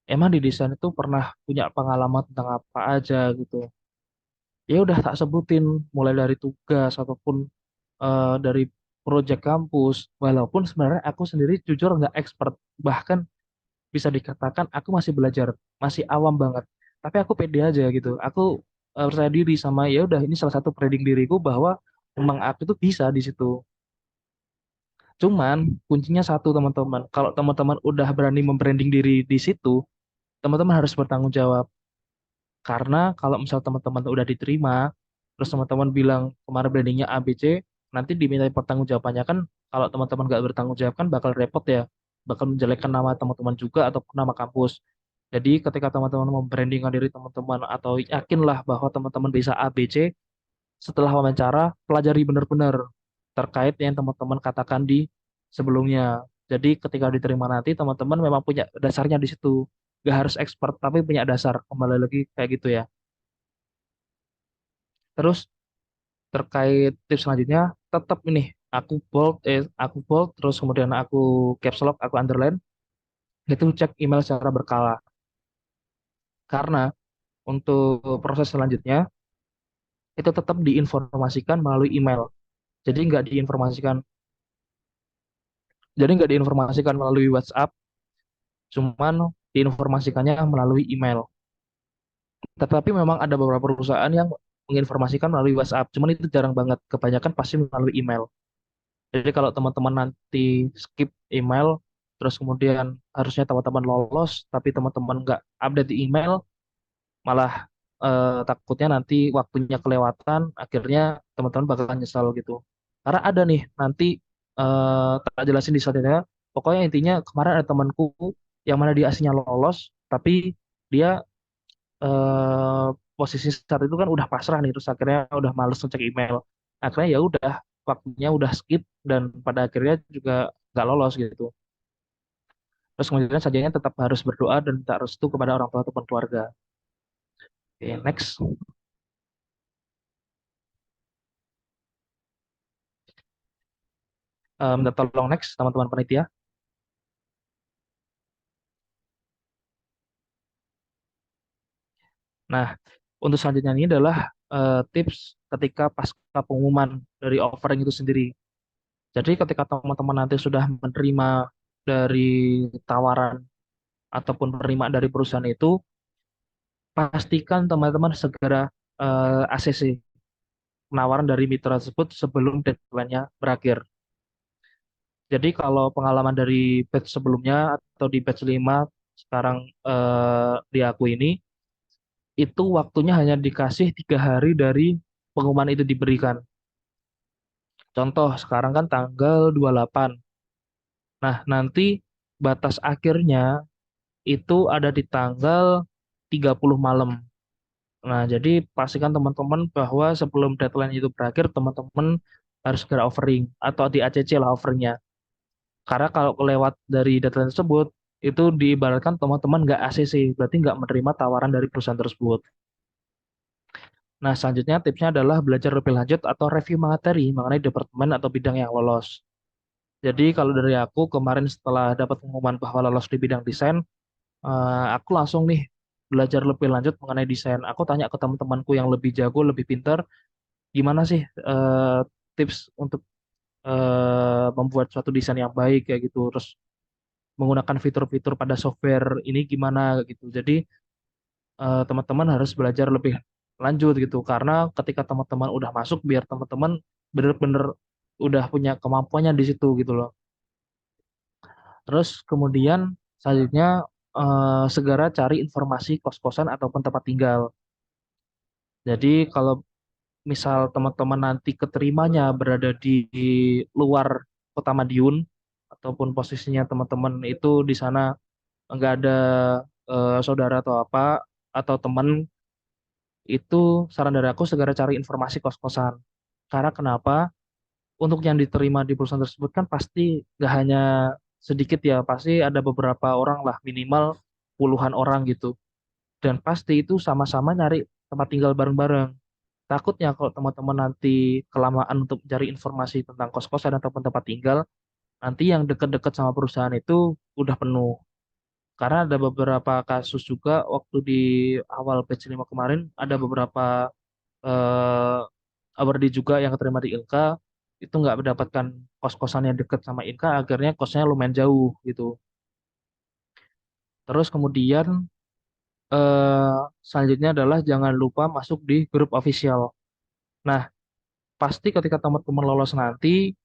emang di desain itu pernah punya pengalaman tentang apa aja gitu. Ya udah tak sebutin mulai dari tugas ataupun dari proyek kampus. Walaupun sebenarnya aku sendiri jujur nggak expert, bahkan bisa dikatakan aku masih belajar, masih awam banget. Tapi aku pede aja gitu. Aku percaya diri sama ya udah ini salah satu prediksi diriku bahwa memang aku tuh bisa di situ. Cuman kuncinya satu teman-teman. Kalau teman-teman udah berani membranding diri di situ, teman-teman harus bertanggung jawab. Karena kalau misal teman-teman udah diterima, terus teman-teman bilang kemarin brandingnya ABC, nanti diminta pertanggungjawabannya kan kalau teman-teman nggak bertanggung jawab kan bakal repot ya, bakal menjelekkan nama teman-teman juga ataupun nama kampus. Jadi ketika teman-teman membrandingkan diri teman-teman atau yakinlah bahwa teman-teman bisa ABC, setelah wawancara pelajari benar-benar terkait yang teman-teman katakan di sebelumnya. Jadi ketika diterima nanti teman-teman memang punya dasarnya di situ. Gak harus expert tapi punya dasar. Kembali lagi kayak gitu ya. Terus terkait tips selanjutnya tetap ini aku bold terus kemudian aku caps lock, aku underline itu cek email secara berkala. Karena untuk proses selanjutnya itu tetap diinformasikan melalui email. Jadi nggak diinformasikan melalui WhatsApp, cuman diinformasikannya melalui email. Tetapi memang ada beberapa perusahaan yang menginformasikan melalui WhatsApp, cuman itu jarang banget. Kebanyakan pasti melalui email. Jadi kalau teman-teman nanti skip email, terus kemudian harusnya teman-teman lolos, tapi teman-teman nggak update di email, malah takutnya nanti waktunya kelewatan, akhirnya teman-teman bakalan nyesal gitu. Karena ada nih nanti tak jelasin di selanjutnya. Pokoknya intinya kemarin ada temanku yang mana dia aslinya lolos, tapi dia eh, posisi saat itu kan udah pasrah nih, terus akhirnya udah males ngecek email. Akhirnya ya udah waktunya udah skip dan pada akhirnya juga nggak lolos gitu. Terus kemudian sajanya tetap harus berdoa dan minta restu kepada orang tua ataupun keluarga. Oke, next. Minta tolong next teman-teman panitia. Nah, untuk selanjutnya ini adalah tips ketika pasca pengumuman dari offering itu sendiri. Jadi ketika teman-teman nanti sudah menerima dari tawaran ataupun penerimaan dari perusahaan itu, pastikan teman-teman segera ACC penawaran dari mitra tersebut sebelum deadline-nya berakhir. Jadi kalau pengalaman dari batch sebelumnya atau di batch 5 sekarang di aku ini, itu waktunya hanya dikasih 3 hari dari pengumuman itu diberikan. Contoh, sekarang kan tanggal 28. Nah, nanti batas akhirnya itu ada di tanggal 30 malam. Nah, jadi pastikan teman-teman bahwa sebelum deadline itu berakhir, teman-teman harus segera offering atau di ACC lah offeringnya. Karena kalau kelewat dari deadline tersebut, itu diibaratkan teman-teman nggak ACC, berarti nggak menerima tawaran dari perusahaan tersebut. Nah, selanjutnya tipsnya adalah belajar lebih lanjut atau review materi mengenai departemen atau bidang yang lolos. Jadi kalau dari aku kemarin setelah dapat pengumuman bahwa lolos di bidang desain, aku langsung nih belajar lebih lanjut mengenai desain. Aku tanya ke teman-temanku yang lebih jago, lebih pintar, gimana sih tips untuk membuat suatu desain yang baik kayak gitu. Terus menggunakan fitur-fitur pada software ini gimana gitu. Jadi teman-teman harus belajar lebih lanjut gitu karena ketika teman-teman udah masuk biar teman-teman bener-bener udah punya kemampuannya di situ gitu loh. Terus kemudian selanjutnya segera cari informasi kos-kosan ataupun tempat tinggal. Jadi kalau misal teman-teman nanti keterimanya berada di luar Kota Madiun ataupun posisinya teman-teman itu di sana nggak ada saudara atau apa atau teman itu saran dari aku segera cari informasi kos-kosan. Karena kenapa? Untuk yang diterima di perusahaan tersebut kan pasti nggak hanya sedikit ya, pasti ada beberapa orang lah minimal puluhan orang gitu. Dan pasti itu sama-sama nyari tempat tinggal bareng-bareng. Takutnya kalau teman-teman nanti kelamaan untuk mencari informasi tentang kos-kosan ataupun tempat tinggal, nanti yang dekat-dekat sama perusahaan itu udah penuh. Karena ada beberapa kasus juga waktu di awal batch 5 kemarin, ada beberapa awardee juga yang keterima di Ilka, itu nggak mendapatkan kos-kosan yang dekat sama Ilka, akhirnya kosnya lumayan jauh gitu. Terus kemudian eh, selanjutnya adalah jangan lupa masuk di grup official. Nah, pasti ketika teman-teman lolos nanti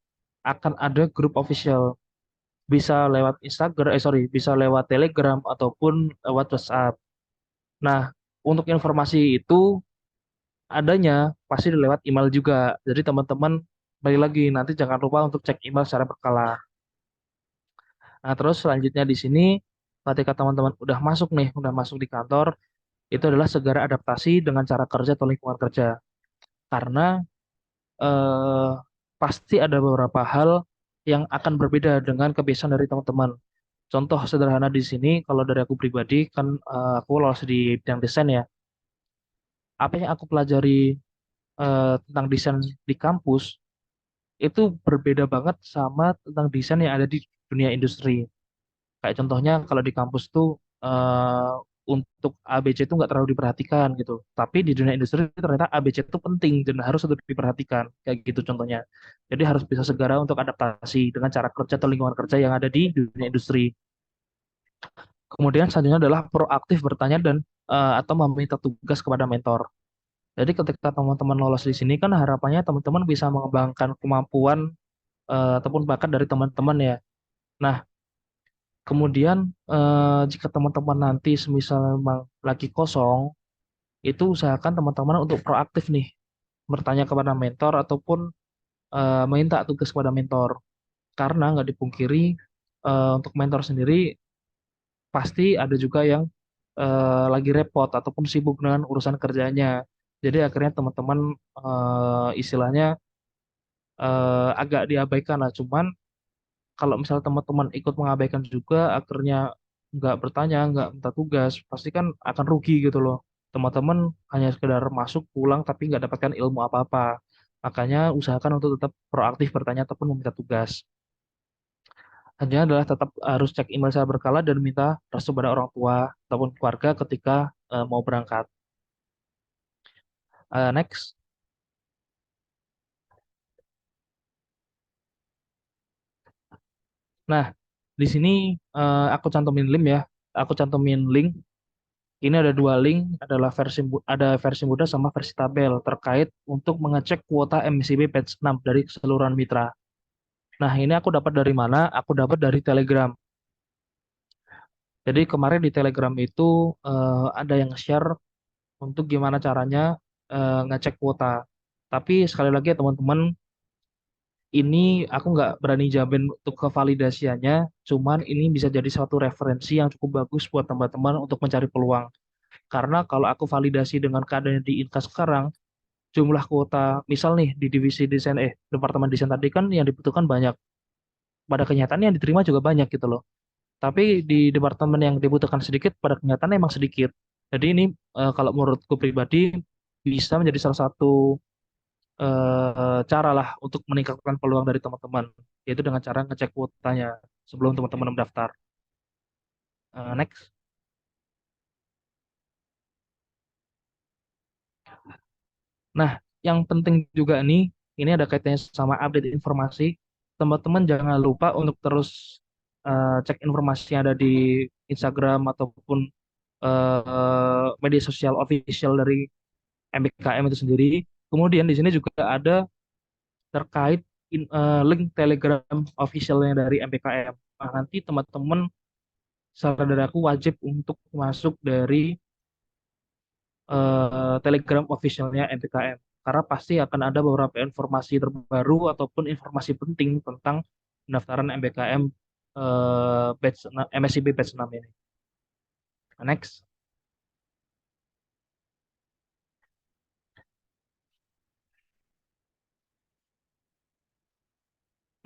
akan ada grup official. Bisa lewat Instagram, bisa lewat Telegram ataupun lewat WhatsApp. Nah, untuk informasi itu adanya pasti lewat email juga. Jadi teman-teman balik lagi nanti jangan lupa untuk cek email secara berkala. Nah, terus selanjutnya di sini ketika teman-teman udah masuk di kantor, itu adalah segera adaptasi dengan cara kerja atau lingkungan kerja. Karena eh, pasti ada beberapa hal yang akan berbeda dengan kebiasaan dari teman-teman. Contoh sederhana di sini, kalau dari aku pribadi, kan aku lolos di bidang desain ya. Apa yang aku pelajari tentang desain di kampus, itu berbeda banget sama tentang desain yang ada di dunia industri. Kayak contohnya kalau di kampus tuh untuk ABC itu nggak terlalu diperhatikan gitu. Tapi di dunia industri ternyata ABC itu penting dan harus untuk diperhatikan. Kayak gitu contohnya. Jadi harus bisa segera untuk adaptasi dengan cara kerja atau lingkungan kerja yang ada di dunia industri. Kemudian selanjutnya adalah proaktif bertanya dan atau meminta tugas kepada mentor. Jadi ketika teman-teman lolos di sini kan harapannya teman-teman bisa mengembangkan kemampuan ataupun bakat dari teman-teman ya. Nah, kemudian jika teman-teman nanti semisal memang lagi kosong, itu usahakan teman-teman untuk proaktif nih, bertanya kepada mentor ataupun minta tugas kepada mentor. Karena nggak dipungkiri untuk mentor sendiri pasti ada juga yang lagi repot ataupun sibuk dengan urusan kerjanya. Jadi akhirnya teman-teman istilahnya agak diabaikan lah. Cuman kalau misalnya teman-teman ikut mengabaikan juga, akhirnya nggak bertanya, nggak minta tugas, pasti kan akan rugi gitu loh. Teman-teman hanya sekedar masuk, pulang, tapi nggak dapatkan ilmu apa-apa. Makanya usahakan untuk tetap proaktif bertanya ataupun meminta tugas. Hanya adalah tetap harus cek email secara berkala dan minta restu pada orang tua ataupun keluarga ketika mau berangkat. Next. Nah, di sini aku cantumin link ya. Aku cantumin link. Ini ada dua link, adalah ada versi mudah sama versi tabel terkait untuk mengecek kuota MCB batch 6 dari keseluruhan mitra. Nah, ini aku dapat dari mana? Aku dapat dari Telegram. Jadi kemarin di Telegram itu ada yang share untuk gimana caranya ngecek kuota. Tapi sekali lagi ya teman-teman, ini aku nggak berani jamin untuk kevalidasiannya, cuman ini bisa jadi suatu referensi yang cukup bagus buat teman-teman untuk mencari peluang. Karena kalau aku validasi dengan keadaan di Inka sekarang, jumlah kuota, misal nih di divisi desain, departemen desain tadi kan yang dibutuhkan banyak. Pada kenyataannya yang diterima juga banyak gitu loh. Tapi di departemen yang dibutuhkan sedikit, pada kenyataannya emang sedikit. Jadi ini kalau menurutku pribadi bisa menjadi salah satu cara lah untuk meningkatkan peluang dari teman-teman, yaitu dengan cara ngecek kuotanya sebelum teman-teman mendaftar. Next. Nah, yang penting juga nih, ini ada kaitannya sama update informasi. Teman-teman jangan lupa untuk terus cek informasi yang ada di Instagram ataupun media sosial official dari MBKM itu sendiri. Kemudian di sini juga ada terkait link Telegram officialnya dari MBKM. Nah, nanti teman-teman saran dari aku wajib untuk masuk dari Telegram officialnya MBKM karena pasti akan ada beberapa informasi terbaru ataupun informasi penting tentang pendaftaran MBKM MSIB batch 6 ini. Next.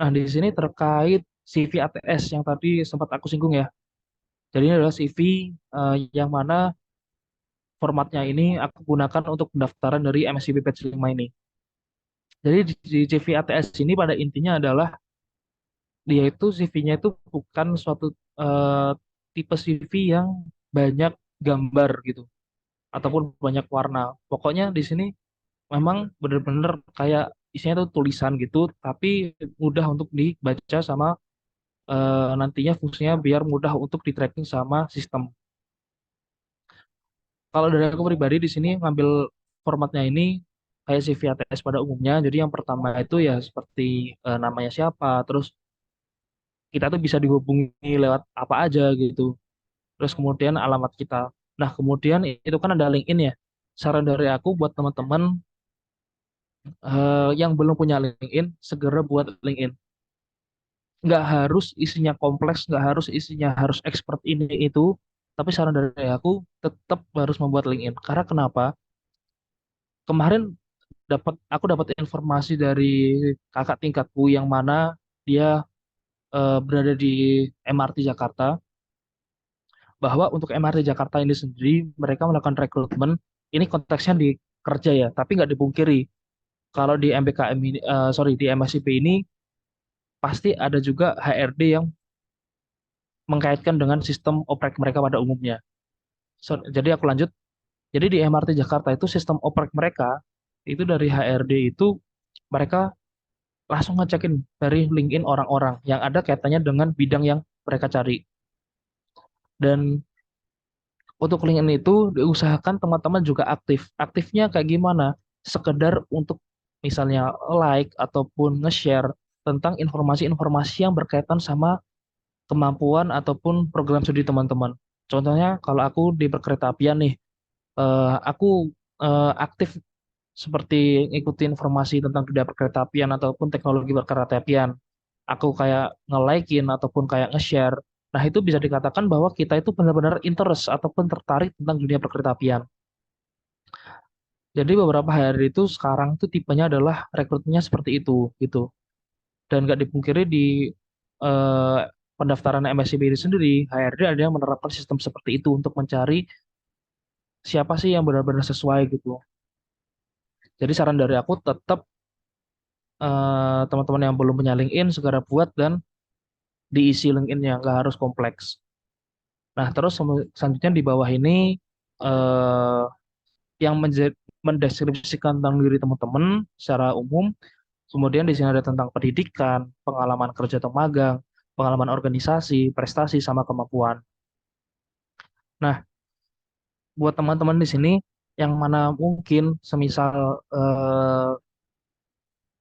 Nah, di sini terkait CV ATS yang tadi sempat aku singgung ya. Jadi ini adalah CV yang mana formatnya ini aku gunakan untuk pendaftaran dari MSIB batch 5 ini. Jadi di CV ATS ini pada intinya adalah dia itu CV-nya itu bukan suatu eh, tipe CV yang banyak gambar gitu ataupun banyak warna. Pokoknya di sini memang benar-benar kayak isinya tuh tulisan gitu, tapi mudah untuk dibaca sama nantinya fungsinya biar mudah untuk di tracking sama sistem. Kalau dari aku pribadi di sini ngambil formatnya ini kayak CV ATS pada umumnya. Jadi yang pertama itu ya seperti namanya siapa, terus kita tuh bisa dihubungi lewat apa aja gitu. Terus kemudian alamat kita. Nah, kemudian itu kan ada LinkedIn ya. Saran dari aku buat teman-teman yang belum punya LinkedIn, segera buat LinkedIn. Nggak harus isinya kompleks, nggak harus isinya harus expert ini itu, tapi saran dari aku tetap harus membuat LinkedIn. Karena kenapa? Kemarin aku dapat informasi dari kakak tingkatku yang mana dia berada di MRT Jakarta, bahwa untuk MRT Jakarta ini sendiri mereka melakukan rekrutmen, ini konteksnya di kerja ya, tapi nggak dipungkiri kalau di MBKM ini, sorry di MSIP ini pasti ada juga HRD yang mengkaitkan dengan sistem oprek mereka pada umumnya. Jadi aku lanjut. Jadi di MRT Jakarta itu sistem oprek mereka itu dari HRD itu mereka langsung ngecekin dari LinkedIn orang-orang yang ada kaitannya dengan bidang yang mereka cari. Dan untuk LinkedIn itu diusahakan teman-teman juga aktif. Aktifnya kayak gimana? Sekedar untuk misalnya like ataupun nge-share tentang informasi-informasi yang berkaitan sama kemampuan ataupun program studi teman-teman. Contohnya kalau aku di perkeretaapian nih, aku aktif seperti ngikutin informasi tentang dunia perkeretaapian ataupun teknologi perkeretaapian. Aku kayak nge-like-in ataupun kayak nge-share. Nah, itu bisa dikatakan bahwa kita itu benar-benar interest ataupun tertarik tentang dunia perkeretaapian. Jadi beberapa hari itu sekarang tuh tipenya adalah rekrutmennya seperti itu gitu. Dan nggak dipungkiri di eh, pendaftaran MSCB ini sendiri, HRD ada yang menerapkan sistem seperti itu untuk mencari siapa sih yang benar-benar sesuai gitu. Jadi saran dari aku tetap teman-teman yang belum punya LinkedIn segera buat dan diisi LinkedIn-nya, nggak harus kompleks. Nah, terus selanjutnya di bawah ini eh, yang mendeskripsikan tentang diri teman-teman secara umum. Kemudian di sini ada tentang pendidikan, pengalaman kerja atau magang, pengalaman organisasi, prestasi, sama kemampuan. Nah, buat teman-teman di sini yang mana mungkin semisal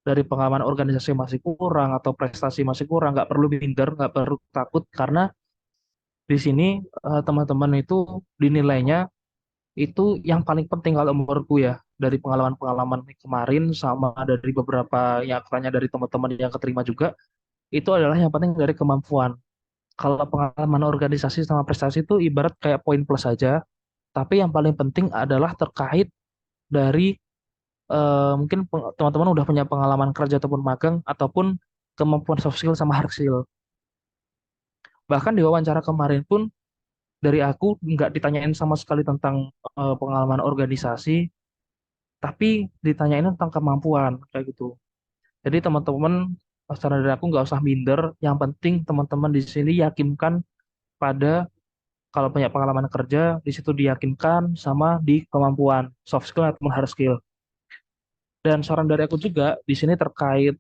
dari pengalaman organisasi masih kurang atau prestasi masih kurang, nggak perlu minder, nggak perlu takut karena di sini teman-teman itu dinilainya itu yang paling penting kalau menurutku ya dari pengalaman-pengalaman kemarin sama dari beberapa yang aku tanya dari teman-teman yang keterima juga itu adalah yang penting dari kemampuan. Kalau pengalaman organisasi sama prestasi itu ibarat kayak poin plus saja, tapi yang paling penting adalah terkait dari mungkin teman-teman udah punya pengalaman kerja ataupun magang ataupun kemampuan soft skill sama hard skill. Bahkan di wawancara kemarin pun dari aku nggak ditanyain sama sekali tentang pengalaman organisasi, tapi ditanyain tentang kemampuan kayak gitu. Jadi teman-teman saran dari aku nggak usah minder. Yang penting teman-teman di sini yakinkan pada kalau punya pengalaman kerja di situ diyakinkan sama di kemampuan soft skill ataupun hard skill. Dan saran dari aku juga di sini terkait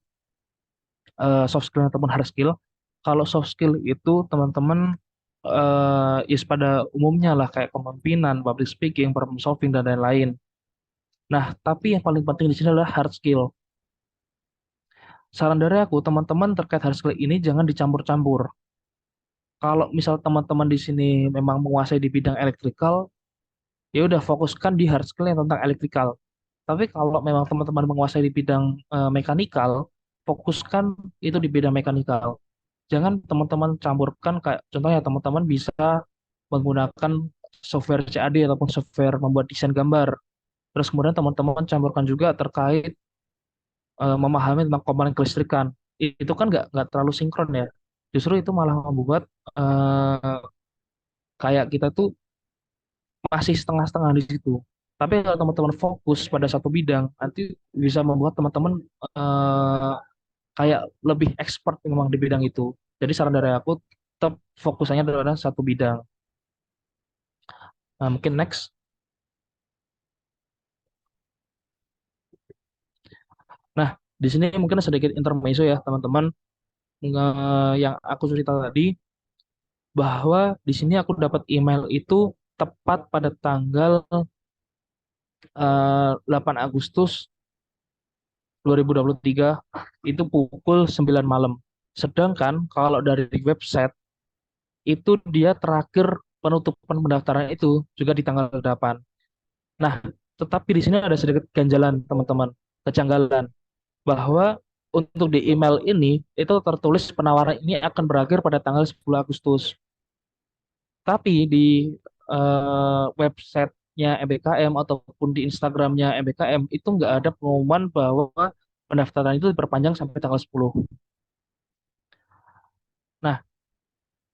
soft skill ataupun hard skill. Kalau soft skill itu teman-teman is pada umumnya lah kayak kepemimpinan, public speaking, problem solving dan lain-lain. Nah, tapi yang paling penting di sini adalah hard skill. Saran dari aku, teman-teman terkait hard skill ini jangan dicampur-campur. Kalau misal teman-teman di sini memang menguasai di bidang elektrikal, ya udah fokuskan di hard skill yang tentang elektrikal. Tapi kalau memang teman-teman menguasai di bidang mekanikal, fokuskan itu di bidang mekanikal. Jangan teman-teman campurkan kayak contohnya teman-teman bisa menggunakan software CAD ataupun software membuat desain gambar. Terus kemudian teman-teman campurkan juga terkait memahami tentang komponen kelistrikan. Itu kan nggak terlalu sinkron ya. Justru itu malah membuat eh, kayak kita tuh masih setengah-setengah di situ. Tapi kalau teman-teman fokus pada satu bidang, nanti bisa membuat teman-teman eh, kayak lebih expert memang di bidang itu. Jadi saran dari aku tetap fokusannya adalah satu bidang. Nah, mungkin next. Nah, di sini mungkin sedikit intermezzo ya teman-teman. Yang aku cerita tadi bahwa di sini aku dapat email itu tepat pada tanggal 8 Agustus 2023 itu pukul 9 malam. Sedangkan kalau dari website itu dia terakhir penutupan pendaftaran itu juga di tanggal 8. Nah, tetapi di sini ada sedikit ganjalan teman-teman, kejanggalan bahwa untuk di email ini itu tertulis penawaran ini akan berakhir pada tanggal 10 Agustus. Tapi di websitenya MBKM ataupun di Instagramnya MBKM itu nggak ada pengumuman bahwa pendaftaran itu diperpanjang sampai tanggal 10. Nah,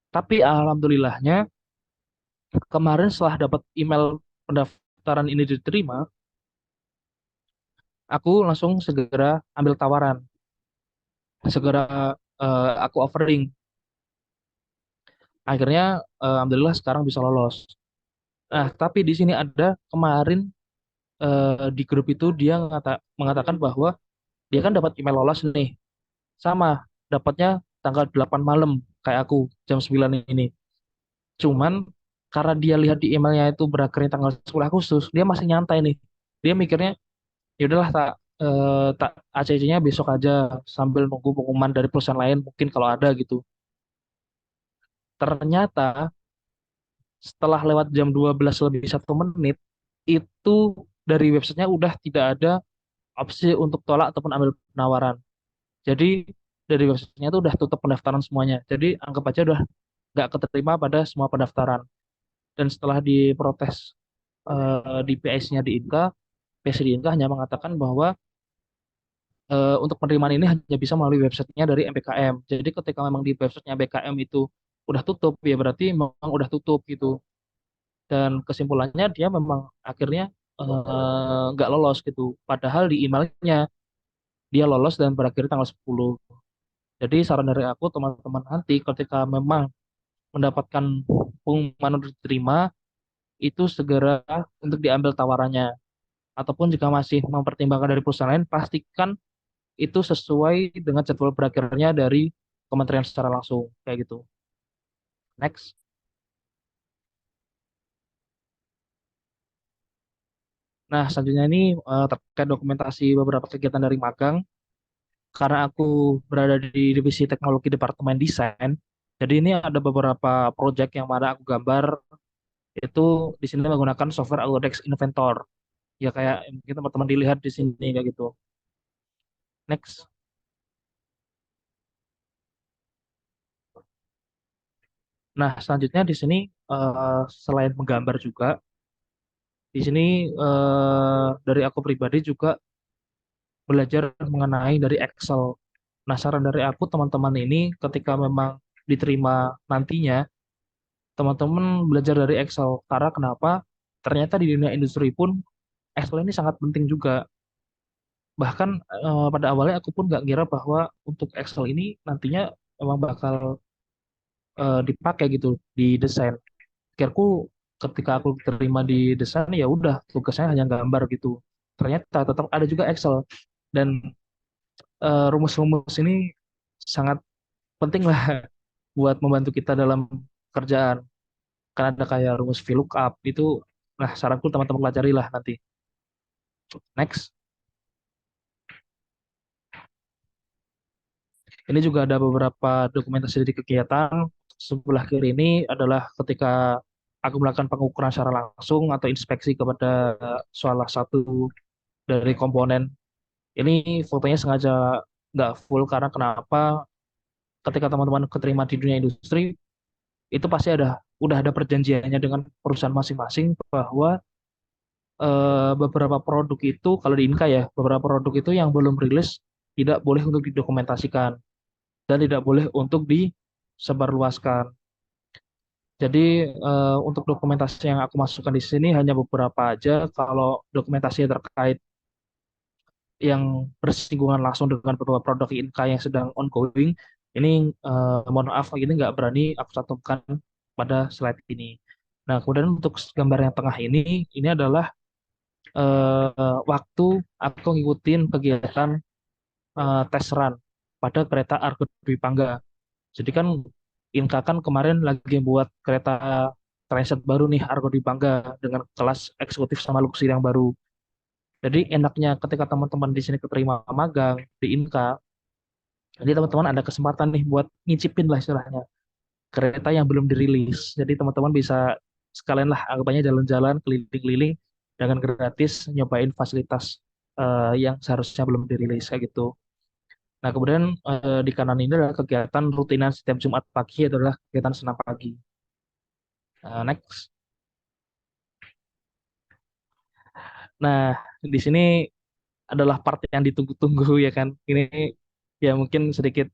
tapi alhamdulillahnya kemarin setelah dapat email pendaftaran ini diterima, aku langsung segera ambil tawaran, segera aku offering. Akhirnya alhamdulillah sekarang bisa lolos. Nah, tapi di sini ada kemarin di grup itu dia mengatakan bahwa dia kan dapat email lolos nih. Sama, dapatnya tanggal 8 malam kayak aku jam 9 ini. Cuman karena dia lihat di emailnya itu berakhirnya tanggal 10 Agustus, dia masih nyantai nih. Dia mikirnya ya udahlah tak ACC-nya besok aja sambil nunggu pengumuman dari perusahaan lain mungkin kalau ada gitu. Ternyata setelah lewat jam 12 lebih 1 menit itu dari websitenya udah tidak ada opsi untuk tolak ataupun ambil penawaran. Jadi dari websitenya itu udah tutup pendaftaran semuanya. Jadi anggap aja udah nggak keterima pada semua pendaftaran. Dan setelah diprotes di PS-nya di Inka, PS di Inka hanya mengatakan bahwa untuk penerimaan ini hanya bisa melalui websitenya dari MBKM. Jadi ketika memang di websitenya BKM itu udah tutup, ya berarti memang udah tutup gitu. Dan kesimpulannya dia memang akhirnya nggak lolos gitu. Padahal di emailnya dia lolos dan berakhir tanggal 10. Jadi saran dari aku teman-teman nanti ketika memang mendapatkan pengumuman untuk diterima itu segera untuk diambil tawarannya. Ataupun jika masih mempertimbangkan dari perusahaan lain, pastikan itu sesuai dengan jadwal berakhirnya dari kementerian secara langsung kayak gitu. Next. Nah, selanjutnya ini terkait dokumentasi beberapa kegiatan dari magang. Karena aku berada di divisi teknologi departemen desain, jadi ini ada beberapa project yang mana aku gambar itu di sini menggunakan software Autodesk Inventor. Ya kayak mungkin teman-teman dilihat di sini kayak gitu. Next. Nah, selanjutnya di sini selain menggambar juga, di sini dari aku pribadi juga belajar mengenai dari Excel. Nah, saran dari aku teman-teman ini ketika memang diterima nantinya, teman-teman belajar dari Excel. Karena kenapa? Ternyata di dunia industri pun Excel ini sangat penting juga. Bahkan pada awalnya aku pun nggak ngira bahwa untuk Excel ini nantinya memang bakal dipakai gitu di desain. Pikirku ketika aku terima di desain ya udah tugasnya hanya gambar gitu. Ternyata tetap ada juga Excel dan rumus-rumus ini sangat penting lah buat membantu kita dalam kerjaan. Karena ada kayak rumus VLOOKUP itu, nah saranku teman-teman pelajari lah nanti. Next. Ini juga ada beberapa dokumentasi dari kegiatan. Sebelah kiri ini adalah ketika aku melakukan pengukuran secara langsung atau inspeksi kepada salah satu dari komponen. Ini fotonya sengaja nggak full karena kenapa? Ketika teman-teman keterima di dunia industri, itu pasti udah ada perjanjiannya dengan perusahaan masing-masing bahwa beberapa produk itu, kalau di Inka ya, beberapa produk itu yang belum rilis tidak boleh untuk didokumentasikan dan tidak boleh untuk disebarluaskan. Jadi untuk dokumentasi yang aku masukkan di sini hanya beberapa aja. Kalau dokumentasi terkait yang bersinggungan langsung dengan beberapa produk Inka yang sedang ongoing, ini mohon maaf ini nggak berani aku cantumkan pada slide ini. Nah, kemudian untuk gambar yang tengah ini adalah waktu aku ngikutin kegiatan tes run pada kereta Argo Dwi Pangga. Jadi kan Inka kan kemarin lagi buat kereta transit baru nih Argo Dwi Pangga dengan kelas eksekutif sama luxury yang baru. Jadi enaknya ketika teman-teman di sini keterima magang di Inka, jadi teman-teman ada kesempatan nih buat ngicipin lah istilahnya kereta yang belum dirilis. Jadi teman-teman bisa sekalian lah anggapannya jalan-jalan keliling-keliling dengan gratis nyobain fasilitas yang seharusnya belum dirilis kayak gitu. Nah, kemudian di kanan ini adalah kegiatan rutinan setiap Jumat pagi adalah kegiatan senam pagi. Next. Nah, di sini adalah part yang ditunggu-tunggu ya kan. Ini ya mungkin sedikit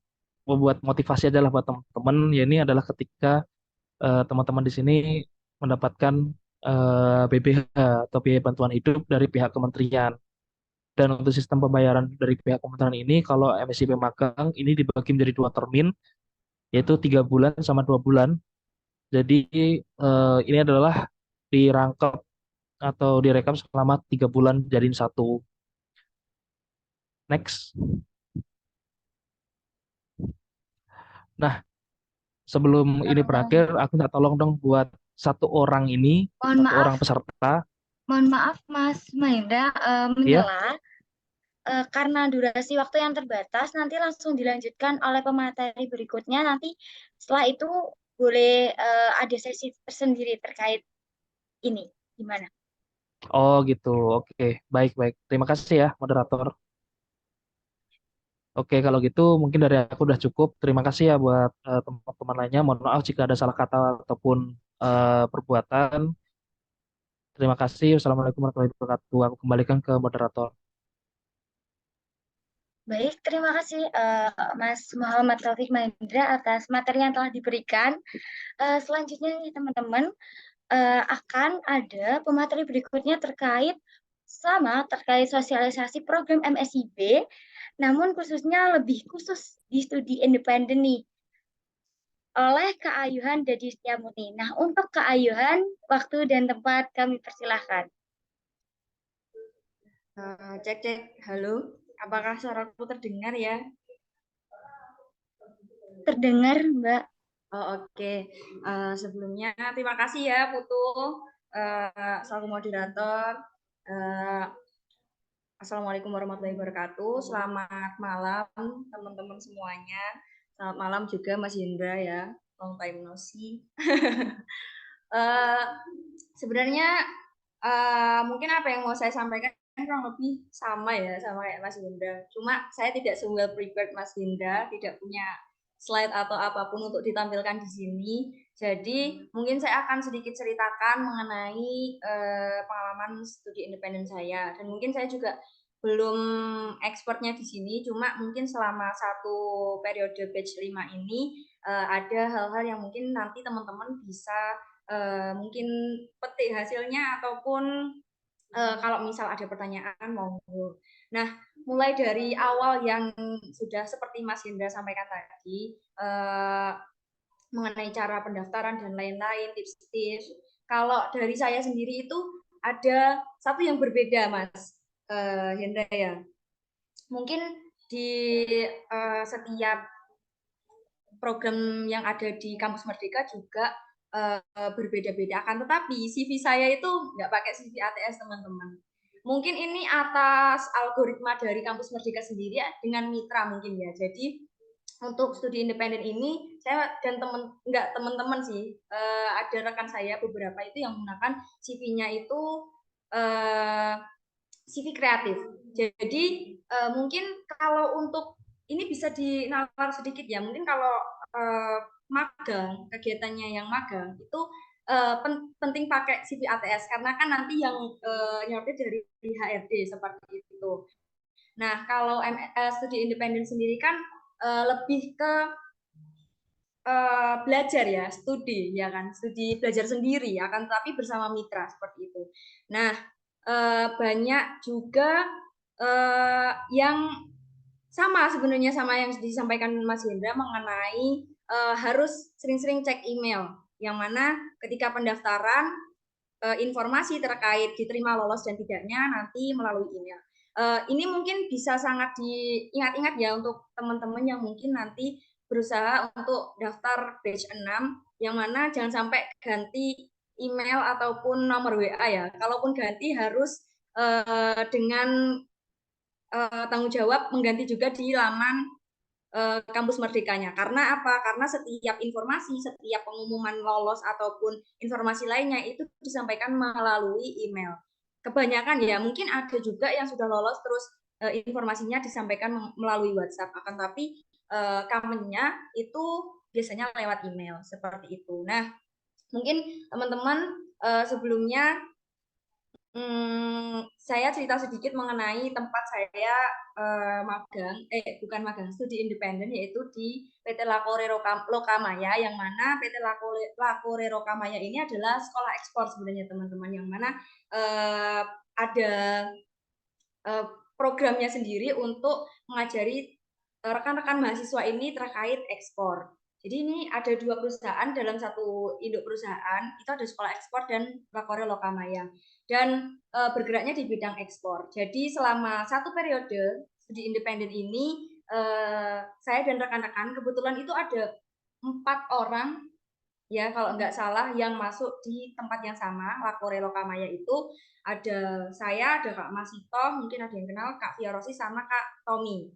membuat motivasi aja lah buat teman-teman. Ya ini adalah ketika teman-teman di sini mendapatkan BBH atau biaya bantuan hidup dari pihak kementerian. Dan untuk sistem pembayaran dari pihak kementerian ini, kalau MSIP magang ini dibagi menjadi 2 termin, yaitu 3 bulan sama 2 bulan. Jadi ini adalah dirangkap atau direkap selama 3 bulan jadiin satu. Next. Nah, sebelum ini berakhir, aku minta tolong dong buat satu orang ini, Mohon satu maaf, orang peserta, Mas Mahendra, ya. menyela. Karena durasi waktu yang terbatas, nanti langsung dilanjutkan oleh pemateri berikutnya. Nanti setelah itu boleh ada sesi tersendiri terkait ini. Gimana? Oh gitu, oke, baik-baik. Terima kasih ya, moderator. Oke, kalau gitu mungkin dari aku udah cukup. Terima kasih ya buat teman-teman lainnya. Mohon maaf jika ada salah kata ataupun perbuatan. Terima kasih. Wassalamualaikum warahmatullahi wabarakatuh. Aku kembalikan ke moderator. Baik, terima kasih Mas Muhammad Taufik Mahendra atas materi yang telah diberikan. Selanjutnya nih teman-teman, akan ada pemateri berikutnya terkait sosialisasi program MSIB, namun khususnya lebih khusus di studi independen nih, oleh Kak Ayuhan Dadi Setiamurni. Nah, untuk Kak Ayuhan, waktu dan tempat kami persilahkan. Cek, halo. Apakah suaraku terdengar ya? Terdengar, Mbak. Oh, oke. Sebelumnya terima kasih ya Putu, selaku moderator. Assalamualaikum warahmatullahi wabarakatuh. Selamat malam teman-teman semuanya. Selamat malam juga Mas Hendra ya. Long time no see. Sebenarnya mungkin apa yang mau saya sampaikan kurang lebih sama ya sama kayak Mas Hendra. Cuma saya tidak well prepared Mas Hendra, tidak punya slide atau apapun untuk ditampilkan di sini. Jadi mungkin saya akan sedikit ceritakan mengenai pengalaman studi independen saya, dan mungkin saya juga belum expertnya di sini, cuma mungkin selama satu periode batch 5 ini ada hal-hal yang mungkin nanti teman-teman bisa mungkin petik hasilnya, ataupun kalau misal ada pertanyaan monggo. Nah, mulai dari awal yang sudah seperti Mas Hendra sampaikan tadi, mengenai cara pendaftaran dan lain-lain, tips-tips. Kalau dari saya sendiri itu ada satu yang berbeda, Mas Hendra ya. Mungkin di setiap program yang ada di Kampus Merdeka juga berbeda-beda, akan tetapi CV saya itu nggak pakai CV ATS teman-teman. Mungkin ini atas algoritma dari Kampus Merdeka sendiri ya, dengan mitra mungkin ya. Jadi untuk studi independen ini saya dan teman-teman sih, ada rekan saya beberapa itu yang menggunakan CV-nya itu CV kreatif. Jadi mungkin kalau untuk ini bisa dinalar sedikit ya, mungkin kalau magang, kegiatannya yang magang itu penting pakai CV ATS, karena kan nanti yang nyortir dari HRD seperti itu. Nah, kalau studi independen sendiri kan lebih ke belajar ya, studi ya kan, studi belajar sendiri, akan tetapi bersama mitra seperti itu. Nah, banyak juga yang sama sebenarnya sama yang disampaikan Mas Hendra mengenai harus sering-sering cek email, yang mana ketika pendaftaran informasi terkait diterima lolos dan tidaknya nanti melalui email. Ini mungkin bisa sangat diingat-ingat ya untuk teman-teman yang mungkin nanti berusaha untuk daftar batch 6, yang mana jangan sampai ganti email ataupun nomor WA ya. Kalaupun ganti harus dengan tanggung jawab mengganti juga di laman Kampus Merdekanya. Karena apa? Karena setiap informasi, setiap pengumuman lolos ataupun informasi lainnya itu disampaikan melalui email. Kebanyakan ya, mungkin ada juga yang sudah lolos terus informasinya disampaikan melalui WhatsApp, akan tapi kamennya itu biasanya lewat email seperti itu. Nah, mungkin teman-teman sebelumnya saya cerita sedikit mengenai tempat saya studi independen, yaitu di PT Lakore Lokamaya, yang mana PT Lakore Lokamaya ini adalah sekolah ekspor sebenarnya teman-teman, yang mana ada programnya sendiri untuk mengajari rekan-rekan mahasiswa ini terkait ekspor. Jadi ini ada 2 perusahaan dalam satu induk perusahaan, itu ada sekolah ekspor dan Lakore Lokamaya, dan bergeraknya di bidang ekspor. Jadi selama satu periode studi independen ini saya dan rekan-rekan kebetulan itu ada 4 orang ya kalau nggak salah yang masuk di tempat yang sama, Lakore Lokamaya itu ada saya, ada Kak Masito, mungkin ada yang kenal Kak Fiarosi sama Kak Tommy.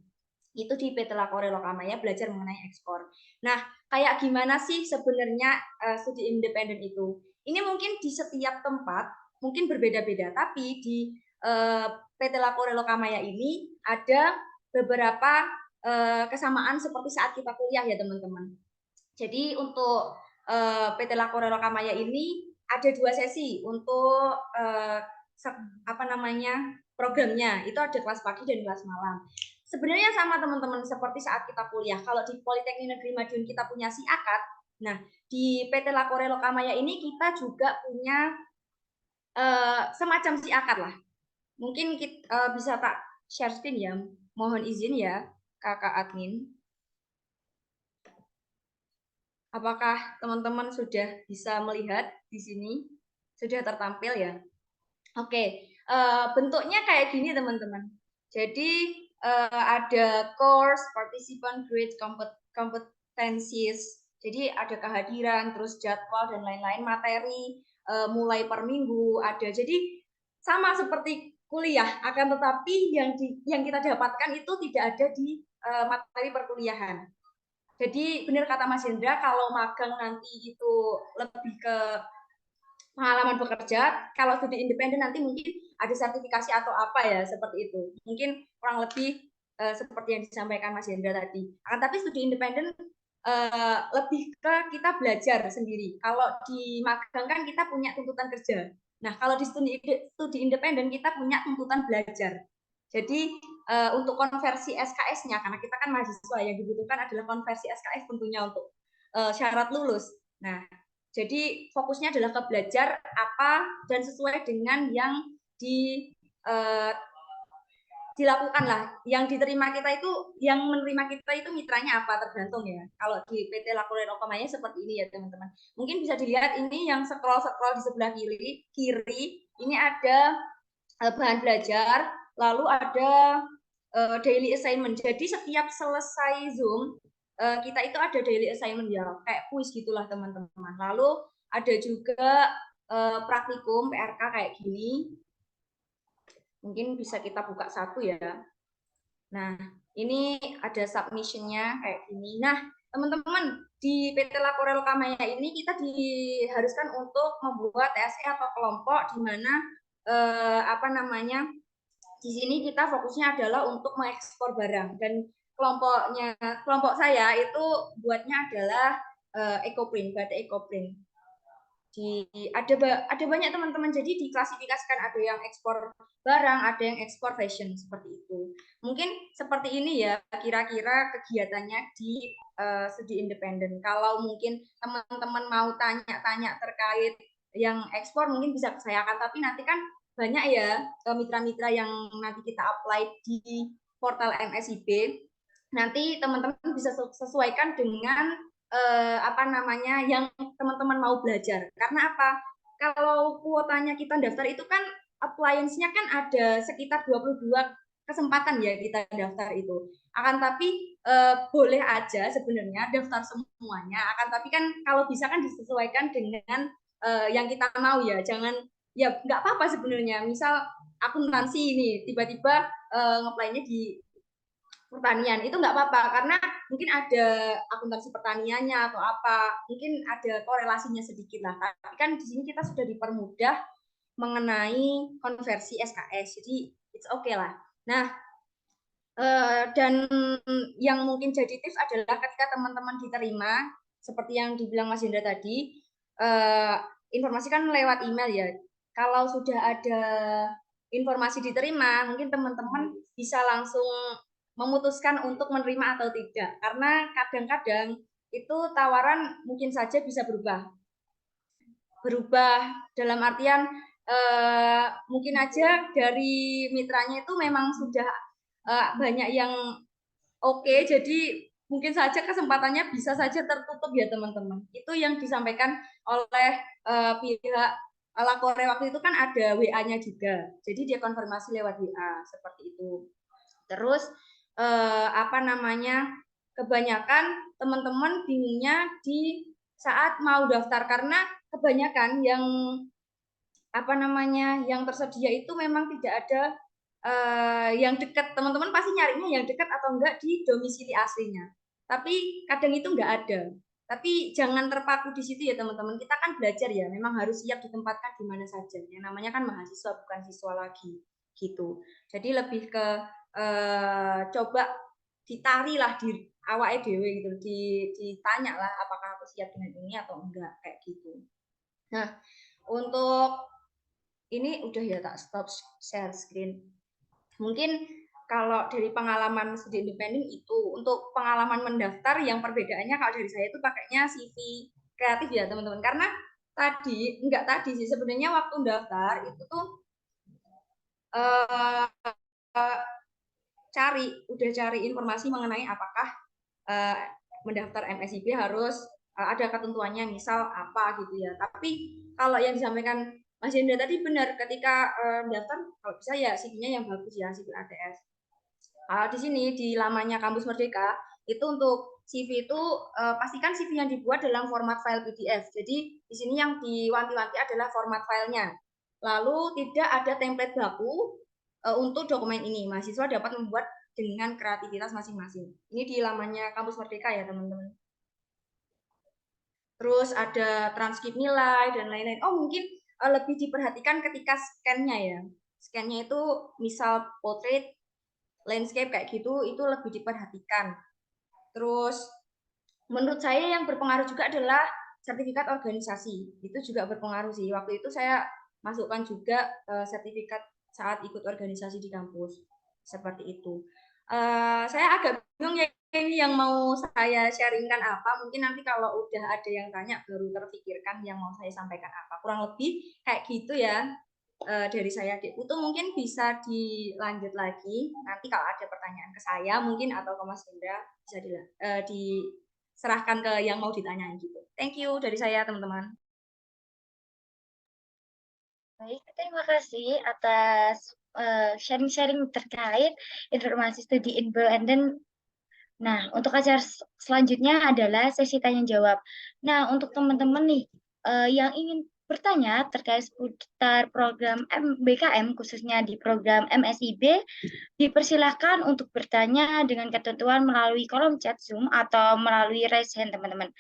Itu di PT Lakore Lokamaya belajar mengenai ekspor. Nah, kayak gimana sih sebenarnya studi independen itu? Ini mungkin di setiap tempat mungkin berbeda-beda, tapi di PT Lakore Lokamaya ini ada beberapa kesamaan seperti saat kita kuliah ya teman-teman. Jadi untuk PT Lakore Lokamaya ini ada 2 sesi untuk programnya. Itu ada kelas pagi dan kelas malam. Sebenarnya sama teman-teman seperti saat kita kuliah. Kalau di Politeknik Negeri Madiun kita punya SIAKAD, nah di PT Lakore Lokamaya ini kita juga punya semacam SIAKAD lah. Mungkin kita bisa tak share screen ya. Mohon izin ya, Kakak admin. Apakah teman-teman sudah bisa melihat di sini? Sudah tertampil ya? Oke, bentuknya kayak gini teman-teman. Jadi ada course, participant grade, competencies. Jadi ada kehadiran, terus jadwal dan lain-lain, materi mulai per minggu ada. Jadi sama seperti kuliah, akan tetapi yang kita dapatkan itu tidak ada di materi perkuliahan. Jadi benar kata Mas Hendra, kalau magang nanti itu lebih ke pengalaman bekerja, kalau studi independen nanti mungkin ada sertifikasi atau apa ya, seperti itu. Mungkin kurang lebih seperti yang disampaikan Mas Hendra tadi. Tapi studi independen lebih ke kita belajar sendiri. Kalau di magang kan kita punya tuntutan kerja. Nah, kalau di studi independen kita punya tuntutan belajar. Jadi untuk konversi SKS-nya, karena kita kan mahasiswa, yang dibutuhkan adalah konversi SKS tentunya untuk syarat lulus. Nah, jadi fokusnya adalah ke belajar apa dan sesuai dengan yang dilakukan lah. Yang diterima kita itu, yang menerima kita itu mitranya apa, tergantung ya. Kalau di PT Lakore Lokamaya seperti ini ya teman-teman. Mungkin bisa dilihat ini yang scroll di sebelah kiri, ini ada bahan belajar, lalu ada daily assignment. Jadi setiap selesai Zoom, kita itu ada daily assignment ya, kayak kuis gitulah teman-teman. Lalu ada juga praktikum PRK kayak gini. Mungkin bisa kita buka satu ya. Nah, ini ada submission-nya kayak gini. Nah, teman-teman, di PT Lakore Lokamaya ini kita diharuskan untuk membuat TSE atau kelompok di mana di sini kita fokusnya adalah untuk mengekspor barang, dan kelompok saya itu buatnya adalah ekoprint, batik ekoprint. Ada banyak teman-teman, jadi diklasifikasikan, ada yang ekspor barang, ada yang ekspor fashion, seperti itu. Mungkin seperti ini ya kira-kira kegiatannya di studi independen. Kalau mungkin teman-teman mau tanya-tanya terkait yang ekspor mungkin bisa saya akan, tapi nanti kan banyak ya mitra-mitra yang nanti kita apply di portal MSIB. Nanti teman-teman bisa sesuaikan dengan yang teman-teman mau belajar. Karena apa? Kalau kuotanya kita daftar itu kan appliance-nya kan ada sekitar 22 kesempatan ya kita daftar itu. Akan tapi boleh aja sebenarnya daftar semuanya. Akan tapi kan kalau bisa kan disesuaikan dengan yang kita mau ya. Jangan, ya nggak apa-apa sebenarnya. Misal akuntansi ini tiba-tiba nge-apply-nya di pertanian, itu nggak apa-apa karena mungkin ada akuntansi pertaniannya atau apa, mungkin ada korelasinya sedikit lah. Tapi kan di sini kita sudah dipermudah mengenai konversi SKS, jadi it's okay lah. Nah, dan yang mungkin jadi tips adalah ketika teman-teman diterima, seperti yang dibilang Mas Hendra tadi, informasikan lewat email ya. Kalau sudah ada informasi diterima, mungkin teman-teman bisa langsung memutuskan untuk menerima atau tidak, karena kadang-kadang itu tawaran mungkin saja bisa berubah dalam artian mungkin aja dari mitranya itu memang sudah banyak yang oke, jadi mungkin saja kesempatannya bisa saja tertutup ya teman-teman. Itu yang disampaikan oleh pihak Lakore waktu itu kan ada WA-nya juga, jadi dia konfirmasi lewat WA seperti itu. Terus kebanyakan teman-teman bingungnya di saat mau daftar, karena kebanyakan yang yang tersedia itu memang tidak ada yang dekat. Teman-teman pasti nyarinya yang dekat atau enggak di domisili aslinya. Tapi kadang itu enggak ada. Tapi jangan terpaku di situ ya teman-teman. Kita kan belajar ya, memang harus siap ditempatkan di mana saja. Yang namanya kan mahasiswa, bukan siswa lagi gitu. Jadi lebih ke coba ditari lah di awake dhewe gitu, ditanya lah apakah aku siap dengan ini atau enggak, kayak gitu. Nah, untuk ini udah ya, tak stop share screen. Mungkin kalau dari pengalaman studi independen itu, untuk pengalaman mendaftar yang perbedaannya kalau dari saya itu pakainya CV kreatif ya teman-teman. Karena enggak tadi sih, sebenarnya waktu daftar itu tuh udah cari informasi mengenai apakah mendaftar MSIB harus ada ketentuannya, misal apa gitu ya. Tapi kalau yang disampaikan Mas Hendra tadi benar, ketika daftar kalau bisa ya CV-nya yang bagus ya, CV ATS. Di sini di lamanya Kampus Merdeka itu untuk CV itu pastikan CV yang dibuat dalam format file PDF. Jadi di sini yang diwanti-wanti adalah format filenya. Lalu tidak ada template baku untuk dokumen ini. Mahasiswa dapat membuat dengan kreativitas masing-masing. Ini di lamanya Kampus Merdeka ya teman-teman. Terus ada transkrip nilai dan lain-lain. Oh mungkin lebih diperhatikan ketika scan-nya ya. Scan-nya itu misal portrait, landscape kayak gitu, itu lebih diperhatikan. Terus menurut saya yang berpengaruh juga adalah sertifikat organisasi. Itu juga berpengaruh sih. Waktu itu saya masukkan juga sertifikat saat ikut organisasi di kampus. Seperti itu. Saya agak bingung ya ini yang mau saya sharingkan apa. Mungkin nanti kalau udah ada yang tanya baru terpikirkan yang mau saya sampaikan apa. Kurang lebih kayak gitu ya. Dari saya, Dek Putu, mungkin bisa dilanjut lagi. Nanti kalau ada pertanyaan ke saya mungkin atau ke Mas Hendra bisa diserahkan ke yang mau ditanyain gitu. Thank you dari saya teman-teman. Baik, terima kasih atas sharing-sharing terkait informasi studi independen. Nah, untuk acara selanjutnya adalah sesi tanya jawab. Nah, untuk teman-teman nih yang ingin bertanya terkait seputar program MBKM, khususnya di program MSIB, dipersilakan untuk bertanya dengan ketentuan melalui kolom chat Zoom atau melalui raise hand, teman-teman.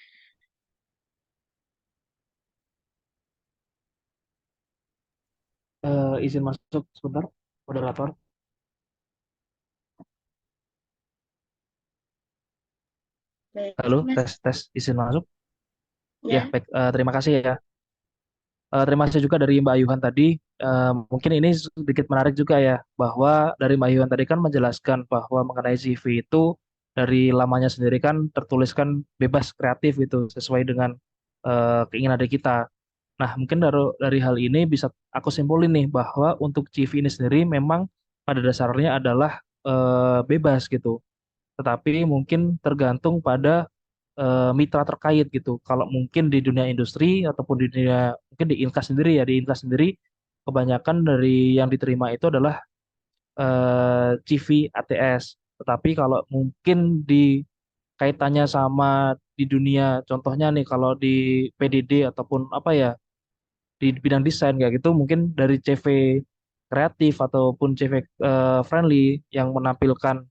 Izin masuk sebentar, moderator. Baik, Halo, Mas. tes, izin masuk. Ya, Ya. baik. Terima kasih ya. Terima kasih juga dari Mbak Ayuhan tadi. Mungkin ini sedikit menarik juga ya, bahwa dari Mbak Ayuhan tadi kan menjelaskan bahwa mengenai CV itu dari lamanya sendiri kan tertuliskan bebas kreatif gitu, sesuai dengan keinginan dari kita. Nah, mungkin dari hal ini bisa aku simpulin nih bahwa untuk CV ini sendiri memang pada dasarnya adalah bebas gitu. Tetapi mungkin tergantung pada mitra terkait gitu. Kalau mungkin di dunia industri ataupun di dunia mungkin di Inka sendiri ya, di Inka sendiri kebanyakan dari yang diterima itu adalah CV ATS. Tetapi kalau mungkin di kaitannya sama di dunia, contohnya nih kalau di PDD ataupun apa ya, di bidang desain kayak gitu mungkin dari CV kreatif ataupun CV friendly yang menampilkan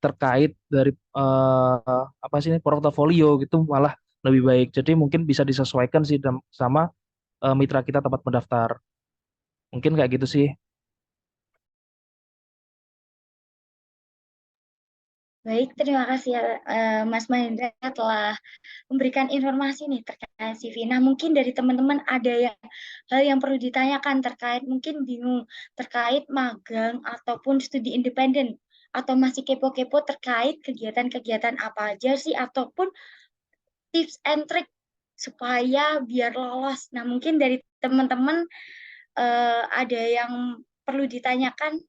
terkait dari apa sih ini, portofolio gitu malah lebih baik. Jadi mungkin bisa disesuaikan sih sama mitra kita tempat mendaftar. Mungkin kayak gitu sih. Baik, terima kasih ya, Mas Mahendra telah memberikan informasi nih terkait CV. Nah, mungkin dari teman-teman ada hal yang perlu ditanyakan terkait mungkin bingung terkait magang ataupun studi independen atau masih kepo-kepo terkait kegiatan-kegiatan apa aja sih ataupun tips and trick supaya biar lolos. Nah, mungkin dari teman-teman ada yang perlu ditanyakan.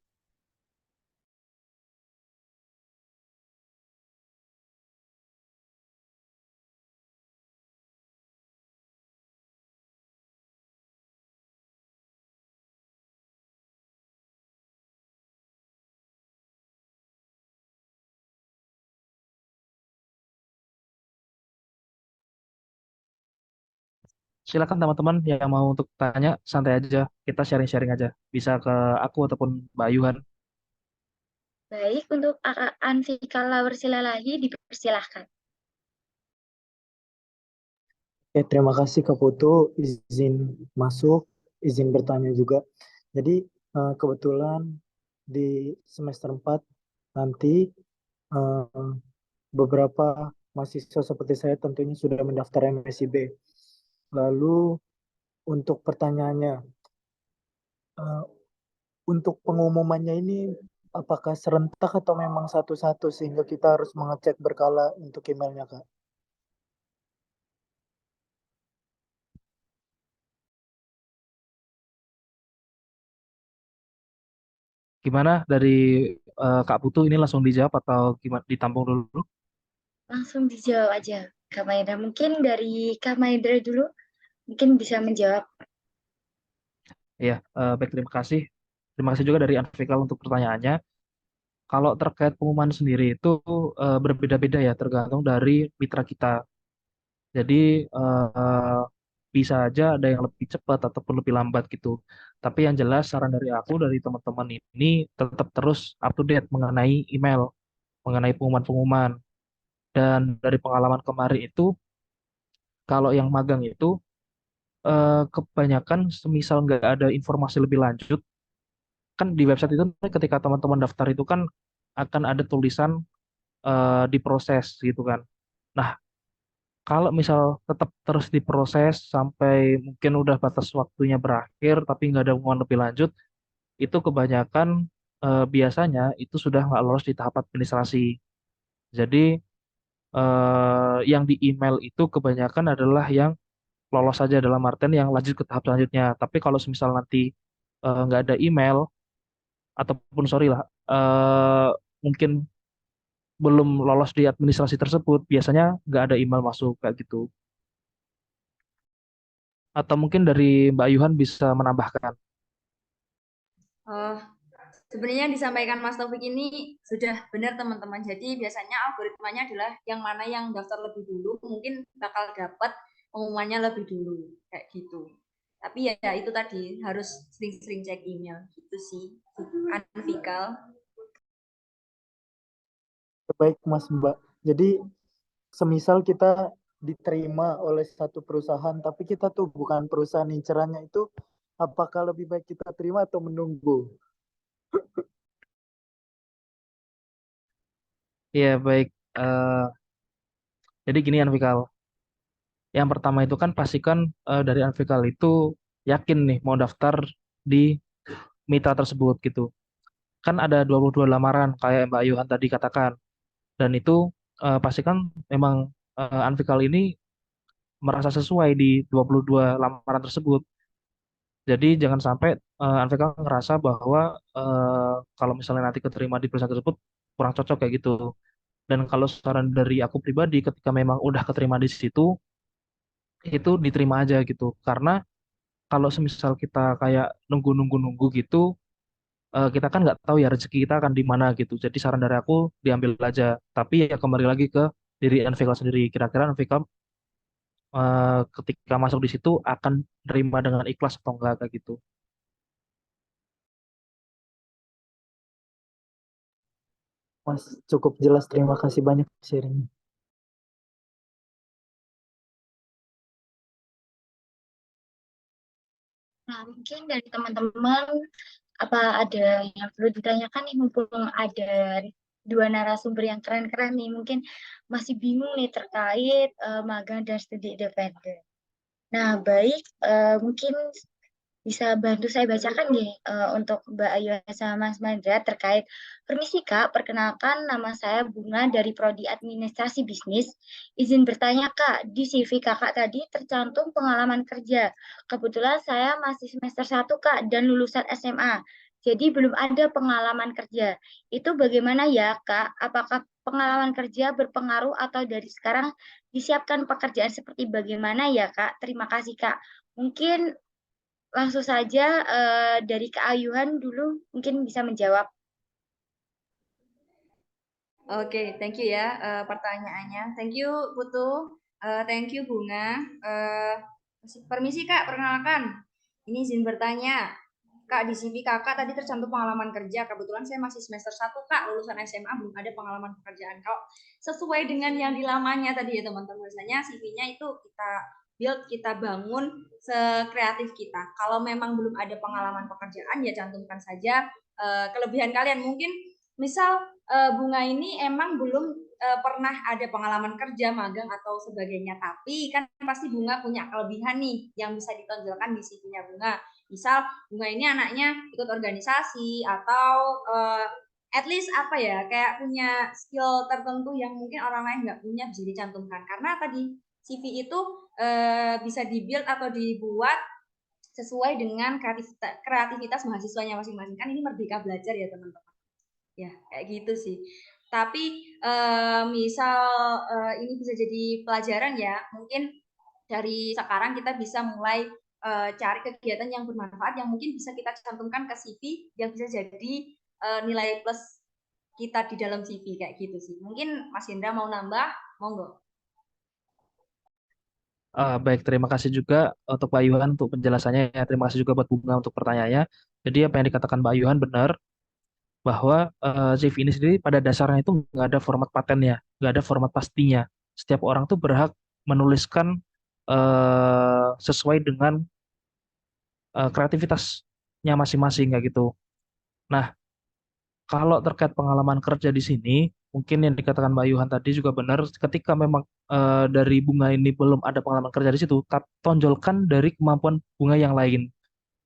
Silakan teman-teman yang mau untuk tanya, santai aja. Kita sharing-sharing aja. Bisa ke aku ataupun Mbak Yuhan. Baik, untuk Anfika Laursilalahi dipersilahkan. Oke, terima kasih Kak Putu, izin masuk, izin bertanya juga. Jadi kebetulan di semester 4 nanti eh, beberapa mahasiswa seperti saya tentunya sudah mendaftar MSIB. Lalu untuk pertanyaannya, eh, untuk pengumumannya ini apakah serentak atau memang satu-satu sehingga kita harus mengecek berkala untuk emailnya, Kak? Gimana dari Kak Putu ini langsung dijawab atau gimana ditampung dulu? Langsung dijawab aja, Kak Mahendra. Mungkin dari Kak Mahendra dulu, mungkin bisa menjawab. Ya, baik terima kasih. Terima kasih juga dari Anfikal untuk pertanyaannya. Kalau terkait pengumuman sendiri itu berbeda-beda ya, tergantung dari mitra kita. Jadi eh, bisa aja ada yang lebih cepat ataupun lebih lambat gitu. Tapi yang jelas saran dari aku dari teman-teman ini tetap terus up to date mengenai email, mengenai pengumuman-pengumuman. Dan dari pengalaman kemarin itu, kalau yang magang itu kebanyakan semisal nggak ada informasi lebih lanjut, kan di website itu ketika teman-teman daftar itu kan akan ada tulisan diproses gitu kan. Nah, kalau misal tetap terus diproses sampai mungkin udah batas waktunya berakhir tapi nggak ada hubungan lebih lanjut, itu kebanyakan biasanya itu sudah nggak lolos di tahap administrasi. Jadi yang di email itu kebanyakan adalah yang lolos saja dalam artian yang lanjut ke tahap selanjutnya. Tapi kalau semisal nanti nggak ada email ataupun sorry lah, mungkin belum lolos di administrasi tersebut, biasanya nggak ada email masuk kayak gitu. Atau mungkin dari Mbak Yuhan bisa menambahkan. Oh, sebenarnya yang disampaikan Mas Taufik ini sudah benar teman-teman. Jadi biasanya algoritmanya adalah yang mana yang daftar lebih dulu mungkin bakal dapat pengumumannya lebih dulu kayak gitu. Tapi ya itu tadi harus sering-sering cek email gitu sih. Anfikal. Baik, Mas Mbak. Jadi, semisal kita diterima oleh satu perusahaan, tapi kita tuh bukan perusahaan incerannya itu, apakah lebih baik kita terima atau menunggu? Iya, baik. Eh, jadi gini Anfikal. Yang pertama itu kan pastikan dari Anfikal itu yakin nih mau daftar di mitra tersebut gitu. Kan ada 22 lamaran kayak Mbak Yuhan tadi katakan. Dan itu pastikan memang Anfikal ini merasa sesuai di 22 lamaran tersebut. Jadi jangan sampai Anfikal ngerasa bahwa kalau misalnya nanti keterima di perusahaan tersebut kurang cocok kayak gitu. Dan kalau saran dari aku pribadi ketika memang udah keterima di situ, itu diterima aja gitu. Karena kalau semisal kita kayak nunggu-nunggu-nunggu gitu, kita kan nggak tahu ya rezeki kita akan di mana gitu. Jadi saran dari aku diambil aja. Tapi ya kembali lagi ke diri NVK sendiri. Kira-kira NVK ketika masuk di situ akan terima dengan ikhlas atau enggak kayak gitu. Mas, cukup jelas. Terima kasih banyak sharing. Nah, mungkin dari teman-teman, apa ada yang perlu ditanyakan nih, mumpung ada dua narasumber yang keren-keren nih, mungkin masih bingung nih terkait magang dan studi independen. Nah, baik, mungkin bisa bantu saya bacakan nih untuk Mbak Ayu sama Mas Mandra terkait permisi Kak, perkenalkan nama saya Bunga dari Prodi Administrasi Bisnis. Izin bertanya Kak, di CV Kakak tadi tercantum pengalaman kerja. Kebetulan saya masih semester 1 Kak dan lulusan SMA. Jadi belum ada pengalaman kerja. Itu bagaimana ya Kak? Apakah pengalaman kerja berpengaruh atau dari sekarang disiapkan pekerjaan seperti bagaimana ya Kak? Terima kasih Kak. Mungkin langsung saja dari Kak Ayuhan dulu mungkin bisa menjawab. Oke, thank you ya pertanyaannya. Thank you Putu, thank you Bunga. Permisi Kak, perkenalkan. Ini izin bertanya. Kak, di CV Kakak tadi tercantum pengalaman kerja. Kebetulan saya masih semester 1 Kak, lulusan SMA belum ada pengalaman pekerjaan. Kalau sesuai dengan yang di lamanya tadi ya teman-teman, biasanya CV-nya itu kita build, kita bangun sekreatif kita. Kalau memang belum ada pengalaman pekerjaan ya cantumkan saja kelebihan kalian. Mungkin misal Bunga ini emang belum pernah ada pengalaman kerja, magang atau sebagainya, tapi kan pasti Bunga punya kelebihan nih yang bisa ditonjolkan di CV-nya Bunga. Misal Bunga ini anaknya ikut organisasi atau at least apa ya, kayak punya skill tertentu yang mungkin orang lain nggak punya, bisa dicantumkan. Karena tadi CV itu bisa dibuild atau dibuat sesuai dengan kreativitas mahasiswanya masing-masing. Kan ini merdeka belajar ya teman-teman. Ya, kayak gitu sih. Tapi misal ini bisa jadi pelajaran ya, mungkin dari sekarang kita bisa mulai cari kegiatan yang bermanfaat yang mungkin bisa kita cantumkan ke CV yang bisa jadi nilai plus kita di dalam CV kayak gitu sih. Mungkin Mas Hendra mau nambah, monggo. Baik, terima kasih juga untuk Mbak Yuhan untuk penjelasannya ya. Terima kasih juga buat Bunga untuk pertanyaannya. Jadi apa yang dikatakan Mbak Yuhan benar bahwa CV ini sendiri pada dasarnya itu nggak ada format patennya, nggak ada format pastinya. Setiap orang tuh berhak menuliskan sesuai dengan kreativitasnya masing-masing kayak gitu. Nah, kalau terkait pengalaman kerja di sini, mungkin yang dikatakan Mbak Yuhan tadi juga benar. Ketika memang dari Bunga ini belum ada pengalaman kerja di situ, tonjolkan dari kemampuan Bunga yang lain.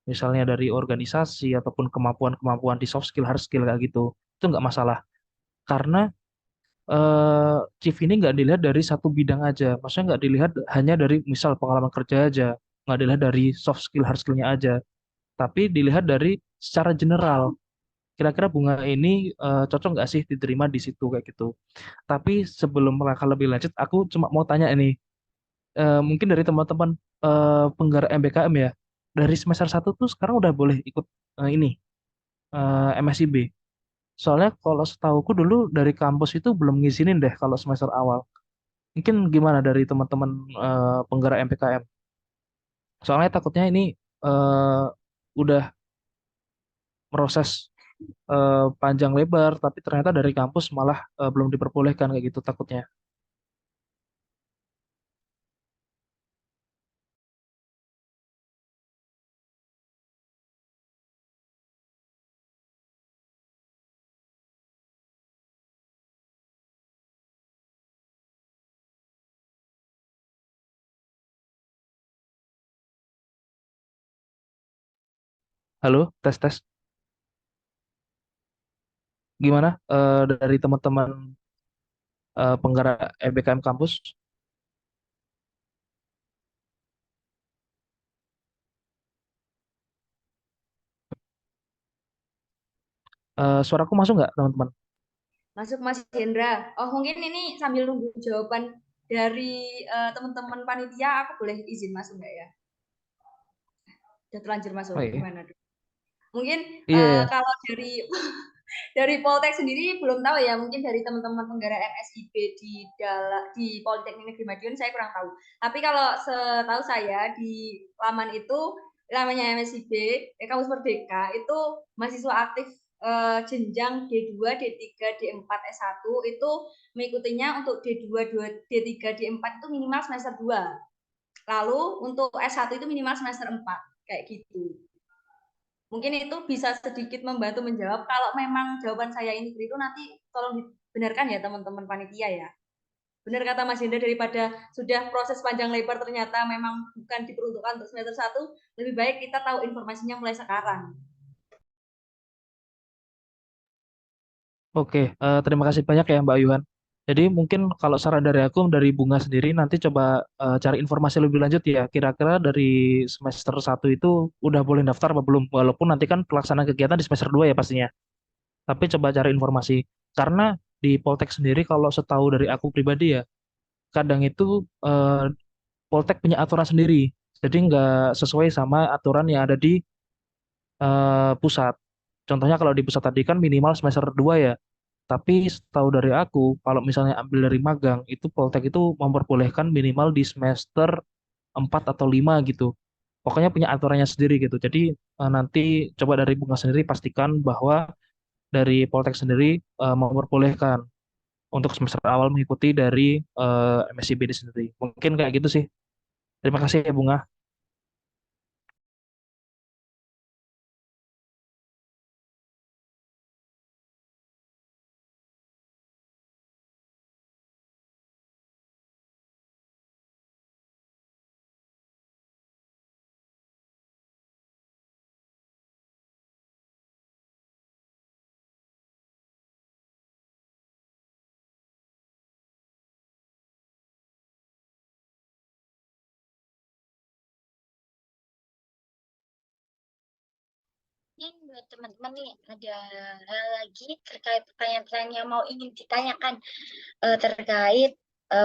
Misalnya dari organisasi ataupun kemampuan-kemampuan di soft skill, hard skill kayak gitu. Itu nggak masalah. Karena chief ini nggak dilihat dari satu bidang aja. Maksudnya nggak dilihat hanya dari misal pengalaman kerja aja. Nggak dilihat dari soft skill, hard skillnya aja. Tapi dilihat dari secara general. Kira-kira Bunga ini cocok nggak sih diterima di situ kayak gitu. Tapi sebelum melangkah lebih lanjut, aku cuma mau tanya ini. Mungkin dari teman-teman penggerak MBKM ya. Dari semester 1 tuh sekarang udah boleh ikut ini MSIB. Soalnya kalau setahuku dulu dari kampus itu belum ngizinin deh kalau semester awal. Mungkin gimana dari teman-teman penggerak MPKM? Soalnya takutnya ini eh, udah proses panjang lebar, tapi ternyata dari kampus malah belum diperbolehkan kayak gitu takutnya. Halo, tes tes. Gimana dari teman-teman penggerak MBKM kampus? Suaraku masuk nggak teman-teman? Masuk Mas Hendra. Oh, mungkin ini sambil nunggu jawaban dari teman-teman panitia, aku boleh izin masuk nggak ya? Udah terlanjur masuk, Oh iya, gimana? Mungkin iya, iya. kalau dari dari Poltek sendiri belum tahu ya, mungkin dari teman-teman penggerak MSIB di Politeknik Negeri Madiun saya kurang tahu. Tapi kalau setahu saya di laman itu namanya MSIB, Kampus Merdeka itu mahasiswa aktif jenjang D2, D3, D4, S1 itu mengikutinya untuk D2, D3, D4 itu minimal semester 2. Lalu untuk S1 itu minimal semester 4 kayak gitu. Mungkin itu bisa sedikit membantu menjawab. Kalau memang jawaban saya ini itu nanti tolong dibenarkan ya teman-teman panitia ya. Benar kata Mas Hendra, daripada sudah proses panjang lebar ternyata memang bukan diperuntukkan untuk semester 1, lebih baik kita tahu informasinya mulai sekarang. Oke, terima kasih banyak ya Mbak Yuhan. Jadi mungkin kalau saran dari aku, dari Bunga sendiri, nanti coba cari informasi lebih lanjut ya. Kira-kira dari semester 1 itu udah boleh daftar apa belum? Walaupun nanti kan pelaksanaan kegiatan di semester 2 ya pastinya. Tapi coba cari informasi. Karena di Poltek sendiri, kalau setahu dari aku pribadi ya, kadang itu Poltek punya aturan sendiri. Jadi nggak sesuai sama aturan yang ada di pusat. Contohnya kalau di pusat tadi kan minimal semester 2 ya. Tapi setahu dari aku, kalau misalnya ambil dari magang, itu Poltek itu memperbolehkan minimal di semester 4 atau 5 gitu. Pokoknya punya aturannya sendiri gitu. Jadi nanti coba dari Bunga sendiri pastikan bahwa dari Poltek sendiri memperbolehkan untuk semester awal mengikuti dari MSIB ini sendiri. Mungkin kayak gitu sih. Terima kasih ya Bunga. Ini buat teman-teman nih, ada hal lagi terkait pertanyaan-pertanyaan yang mau ingin ditanyakan terkait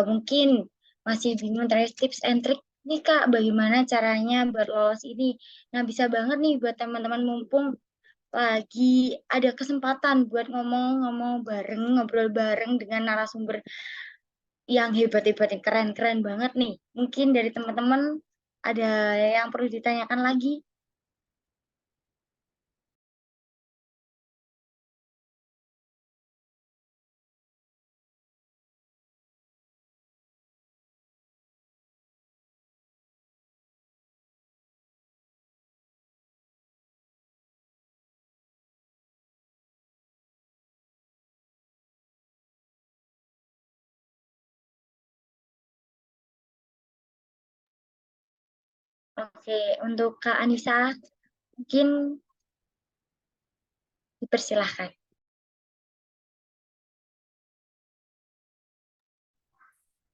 mungkin masih bingung terkait tips and trick nih Kak, bagaimana caranya buat lolos ini. Nah, bisa banget nih buat teman-teman mumpung lagi ada kesempatan buat ngomong-ngomong bareng, ngobrol bareng dengan narasumber yang hebat-hebat, yang keren-keren banget nih. Mungkin dari teman-teman ada yang perlu ditanyakan lagi. Oke, untuk Kak Anissa, mungkin dipersilahkan.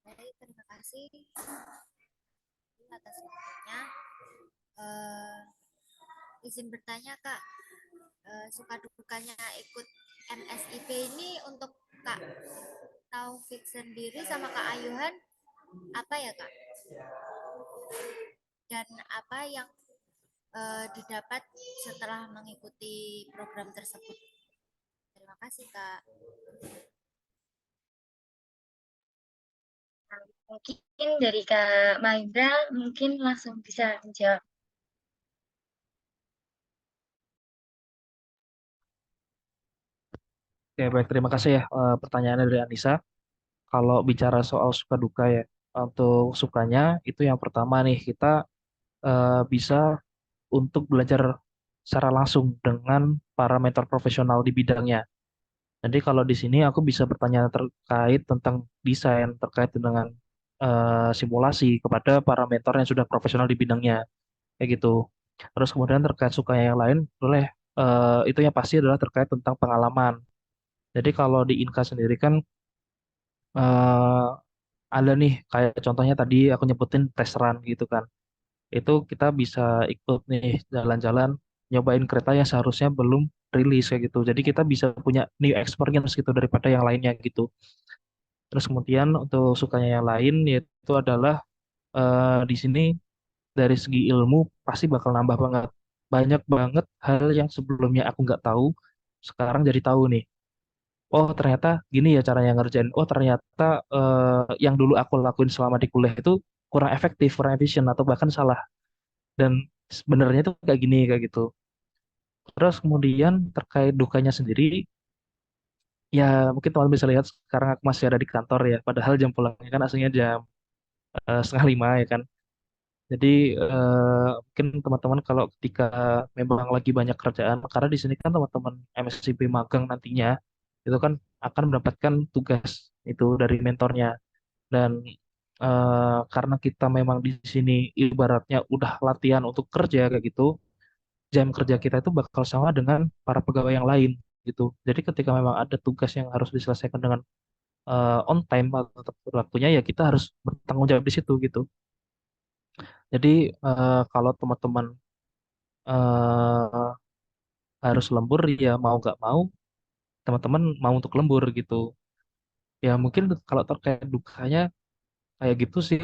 Baik, terima kasih atas waktunya. Eh, izin bertanya Kak, suka dukanya ikut MSIP ini untuk Kak Taufik sendiri sama Kak Ayuhan apa ya Kak? Dan apa yang didapat setelah mengikuti program tersebut? Terima kasih Kak. Mungkin dari Kak Maindra, mungkin langsung bisa menjawab. Oke, baik. Terima kasih ya pertanyaannya dari Anissa. Kalau bicara soal suka duka ya, untuk sukanya itu yang pertama nih, kita bisa untuk belajar secara langsung dengan para mentor profesional di bidangnya. Jadi kalau di sini aku bisa bertanya terkait tentang desain, terkait dengan simulasi kepada para mentor yang sudah profesional di bidangnya, kayak gitu. Terus kemudian terkait suka yang lain, boleh itu yang pasti adalah terkait tentang pengalaman. Jadi kalau di Inka sendiri kan eh, ada nih kayak contohnya tadi aku nyebutin test run gitu kan. Itu kita bisa ikut nih jalan-jalan nyobain kereta yang seharusnya belum rilis kayak gitu. Jadi kita bisa punya new experience gitu daripada yang lainnya gitu. Terus kemudian untuk sukanya yang lain yaitu adalah di sini dari segi ilmu pasti bakal nambah banget. Banyak banget hal yang sebelumnya aku nggak tahu, sekarang jadi tahu nih. Oh ternyata gini ya caranya ngerjain. Oh ternyata yang dulu aku lakuin selama di kuliah itu kurang efektif, kurang efisien atau bahkan salah. Dan sebenarnya itu kayak gini kayak gitu. Terus kemudian terkait dukanya sendiri, ya mungkin teman bisa lihat sekarang aku masih ada di kantor ya. Padahal jam pulangnya kan aslinya jam 4:30 ya kan. Jadi mungkin teman-teman kalau ketika memang lagi banyak kerjaan, karena di sini kan teman-teman MSCP magang nantinya itu kan akan mendapatkan tugas itu dari mentornya. Dan karena kita memang di sini ibaratnya udah latihan untuk kerja kayak gitu, jam kerja kita itu bakal sama dengan para pegawai yang lain gitu. Jadi ketika memang ada tugas yang harus diselesaikan dengan on time atau tepat waktunya ya kita harus bertanggung jawab di situ gitu. Jadi kalau teman-teman eh, harus lembur ya mau nggak mau teman-teman mau untuk lembur gitu. Ya mungkin kalau terkait dukanya kayak gitu sih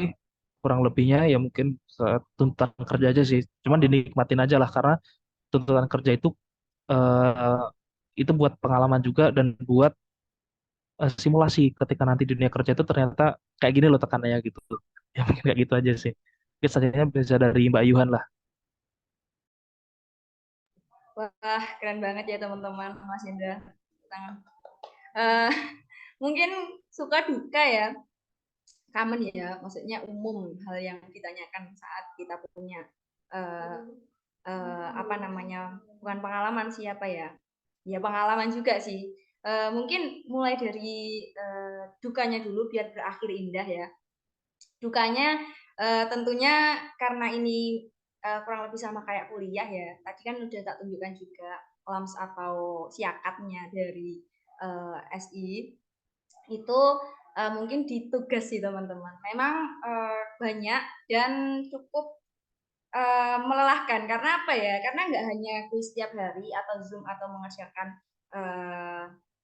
kurang lebihnya ya mungkin tuntutan kerja aja sih. Cuman dinikmatin aja lah karena tuntutan kerja itu buat pengalaman juga dan buat simulasi ketika nanti dunia kerja itu ternyata kayak gini loh tekanannya gitu. Ya mungkin kayak gitu aja sih. Mungkin selanjutnya bisa dari Mbak Yuhan lah. Wah, keren banget ya teman-teman, Mas Indra. Tangan. Eh, mungkin suka duka ya, common ya, maksudnya umum hal yang ditanyakan saat kita punya apa namanya, bukan pengalaman siapa ya, ya pengalaman juga sih. Mungkin mulai dari dukanya dulu biar berakhir indah ya. Dukanya tentunya karena ini kurang lebih sama kayak kuliah ya. Tadi kan udah tak tunjukkan juga LAMS atau siakatnya dari SI itu mungkin di tugas sih teman-teman. Memang banyak dan cukup melelahkan karena apa ya? Karena nggak hanya kuis setiap hari atau Zoom atau mengerjakan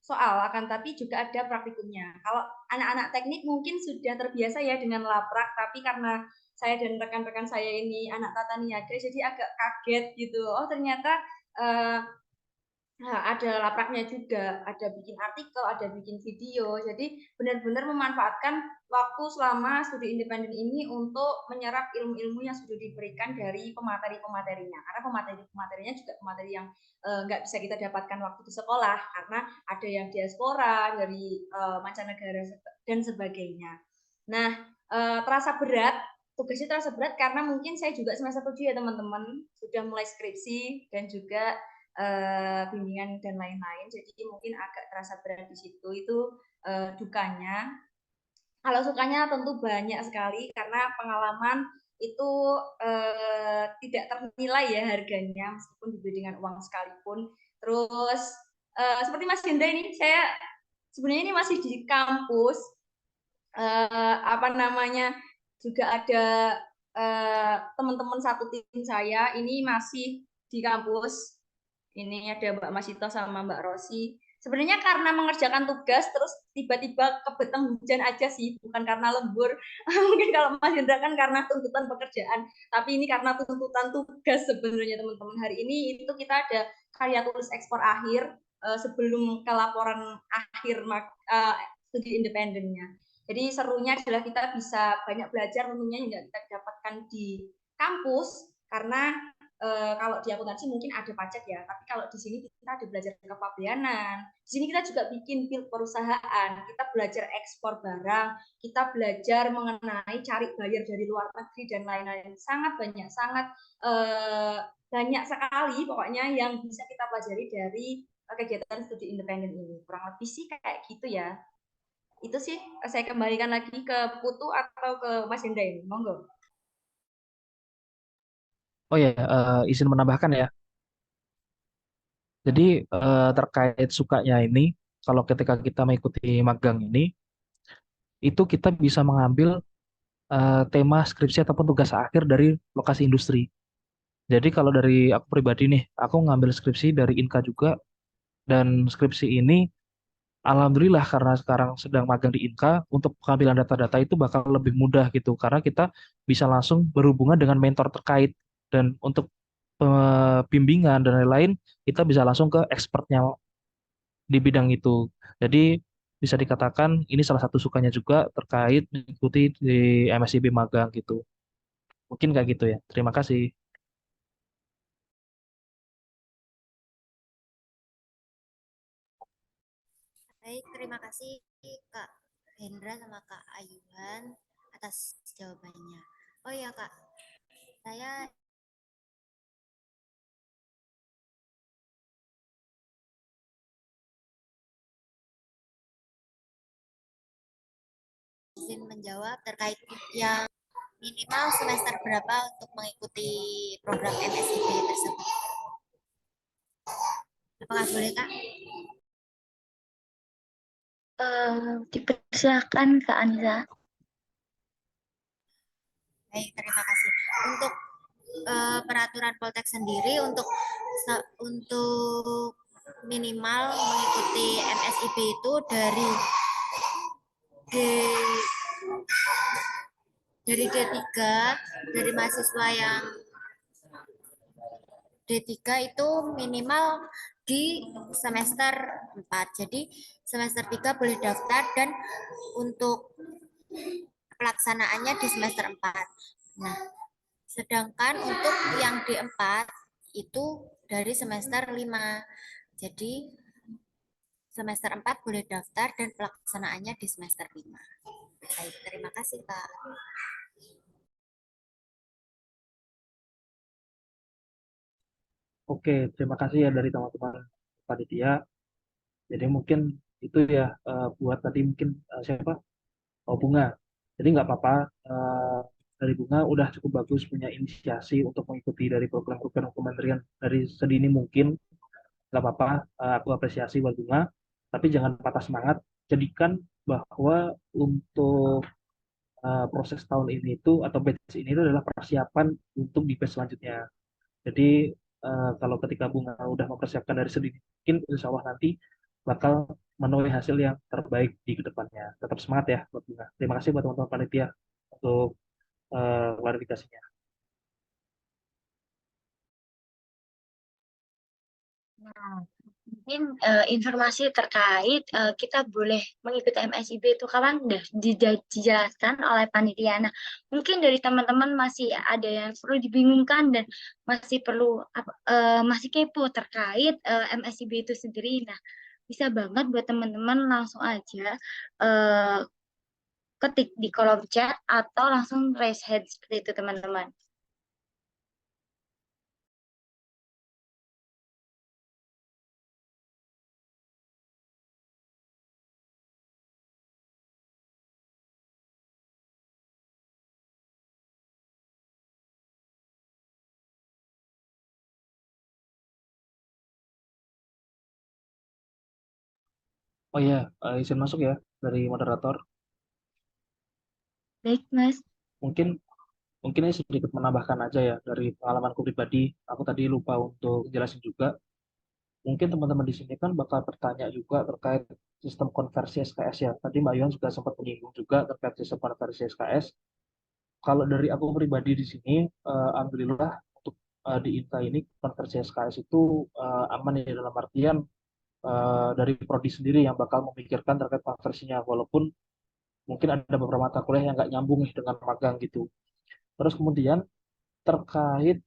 soal, akan tapi juga ada praktikumnya. Kalau anak-anak teknik mungkin sudah terbiasa ya dengan laprak, tapi karena saya dan rekan-rekan saya ini anak tata niaga, jadi agak kaget gitu. Oh ternyata ada lapraknya juga, ada bikin artikel, ada bikin video. Jadi benar-benar memanfaatkan waktu selama studi independen ini untuk menyerap ilmu-ilmu yang sudah diberikan dari pemateri-pematerinya. Karena pemateri-pematerinya juga pemateri yang nggak bisa kita dapatkan waktu di sekolah, karena ada yang diaspora, dari mancanegara, dan sebagainya. Nah, terasa berat, tugasnya terasa berat karena mungkin saya juga semester 7 ya teman-teman, sudah mulai skripsi dan juga bimbingan dan lain-lain, jadi mungkin agak terasa berat di situ. Itu dukanya. Kalau sukanya tentu banyak sekali karena pengalaman itu tidak ternilai ya harganya meskipun dibeli dengan uang sekalipun. Terus seperti Mas Hendra ini, saya sebenarnya ini masih di kampus, apa namanya, juga ada teman-teman satu tim saya ini masih di kampus. Ini ada Mbak Masito sama Mbak Rosi. Sebenarnya karena mengerjakan tugas terus tiba-tiba kebeteng hujan aja sih, bukan karena lembur. Mungkin kalau Mas Indra kan karena tuntutan pekerjaan, tapi ini karena tuntutan tugas sebenarnya teman-teman. Hari ini itu kita ada karya tulis ekspor akhir sebelum ke laporan akhir studi independennya. Jadi serunya adalah kita bisa banyak belajar tentunya yang kita dapatkan di kampus, karena kalau di akuntansi mungkin ada pajak ya, tapi kalau di sini kita ada belajar kepabeanan. Di sini kita juga bikin build perusahaan, kita belajar ekspor barang, kita belajar mengenai cari buyer dari luar negeri dan lain-lain. Sangat banyak, sangat banyak sekali pokoknya yang bisa kita pelajari dari kegiatan studi independen ini. Kurang lebih sih kayak gitu ya. Itu sih saya kembalikan lagi ke Putu atau ke Mas Hendra ini. Monggo. Oh ya, izin menambahkan ya. Jadi terkait sukanya ini, kalau ketika kita mengikuti magang ini, itu kita bisa mengambil tema skripsi ataupun tugas akhir dari lokasi industri. Jadi kalau dari aku pribadi nih, aku ngambil skripsi dari Inka juga, dan skripsi ini alhamdulillah karena sekarang sedang magang di Inka, untuk pengambilan data-data itu bakal lebih mudah gitu, karena kita bisa langsung berhubungan dengan mentor terkait, dan untuk bimbingan dan lain-lain kita bisa langsung ke expertnya di bidang itu. Jadi bisa dikatakan ini salah satu sukanya juga terkait mengikuti di MSIB magang gitu. Mungkin kayak gitu ya. Terima kasih. Baik, terima kasih Kak Hendra sama Kak Ayuhan atas jawabannya. Oh iya Kak, saya izin menjawab terkait yang minimal semester berapa untuk mengikuti program MSIP tersebut. Apakah boleh Kak? Dipersilakan Kak Anza. Baik, terima kasih. Untuk peraturan Poltek sendiri untuk minimal mengikuti MSIP itu dari D3, dari mahasiswa yang D3 itu minimal di semester 4. Jadi semester 3 boleh daftar dan untuk pelaksanaannya di semester 4. Nah, Sedangkan untuk yang D4 itu dari semester 5. Jadi semester 4 boleh daftar dan pelaksanaannya di semester 5. Baik, terima kasih, Kak. Oke, terima kasih ya dari teman-teman panitia. Jadi mungkin itu ya buat tadi mungkin siapa? Oh, Bunga. Jadi nggak apa-apa, dari Bunga udah cukup bagus punya inisiasi untuk mengikuti dari program-program kementerian dari sedini mungkin. Nggak apa-apa, aku apresiasi buat Bunga. Tapi jangan patah semangat. Jadikan bahwa untuk proses tahun ini itu atau batch ini itu adalah persiapan untuk di batch selanjutnya. Jadi kalau ketika Bunga udah mempersiapkan dari sedini mungkin, insya Allah nanti bakal menuai hasil yang terbaik di kedepannya. Tetap semangat ya buat Bunga. Terima kasih buat teman-teman panitia untuk klarifikasinya. Nah, mungkin informasi terkait kita boleh mengikuti MSIB itu kapan udah dijelaskan oleh panitia. Nah, mungkin dari teman-teman masih ada yang perlu dibingungkan dan masih perlu masih kepo terkait MSIB itu sendiri. Nah, bisa banget buat teman-teman langsung aja eh, ketik di kolom chat atau langsung raise hand seperti itu teman-teman. Oh iya, izin masuk ya dari moderator. Baik, Mas. Mungkin mungkin ini sedikit menambahkan aja ya dari pengalamanku pribadi. Aku tadi lupa untuk jelasin juga. Mungkin teman-teman di sini kan bakal bertanya juga terkait sistem konversi SKS ya. Tadi Mbak Yuan juga sempat menyinggung juga terkait sistem konversi SKS. Kalau dari aku pribadi di sini, alhamdulillah untuk di INTA ini konversi SKS itu aman ya dalam artian dari prodi sendiri yang bakal memikirkan terkait konversinya, walaupun mungkin ada beberapa mata kuliah yang nggak nyambung nih dengan magang gitu. Terus kemudian terkait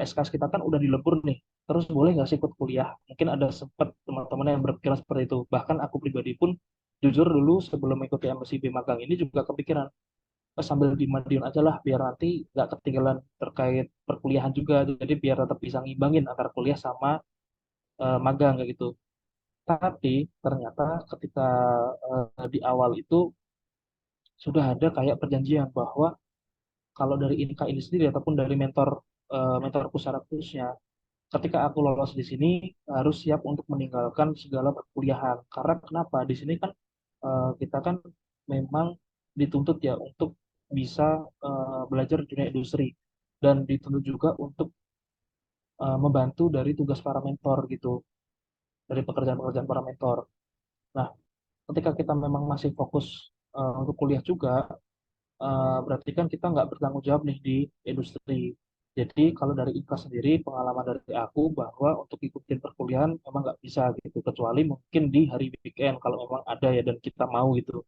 SKS kita kan udah dilebur nih, terus boleh nggak sih ikut kuliah? Mungkin ada sempat teman-teman yang berpikiran seperti itu. Bahkan aku pribadi pun jujur dulu sebelum mengikuti MSIB magang ini juga kepikiran, sambil di Madiun aja lah biar nanti nggak ketinggalan terkait perkuliahan juga. Jadi biar tetap bisa ngimbangin antara kuliah sama magang kayak gitu. Tapi ternyata ketika di awal itu sudah ada kayak perjanjian bahwa kalau dari INKA ini sendiri ataupun dari mentorku secara khususnya, ketika aku lolos di sini harus siap untuk meninggalkan segala perkuliahan. Karena kenapa? Di sini kan kita kan memang dituntut ya untuk bisa belajar di dunia industri dan dituntut juga untuk membantu dari tugas para mentor gitu, dari pekerjaan-pekerjaan para mentor. Nah, ketika kita memang masih fokus untuk kuliah juga, berarti kan kita nggak bertanggung jawab nih di industri. Jadi kalau dari IKA sendiri, pengalaman dari aku bahwa untuk ikutin perkuliahan memang nggak bisa gitu, kecuali mungkin di hari weekend kalau memang ada ya dan kita mau gitu.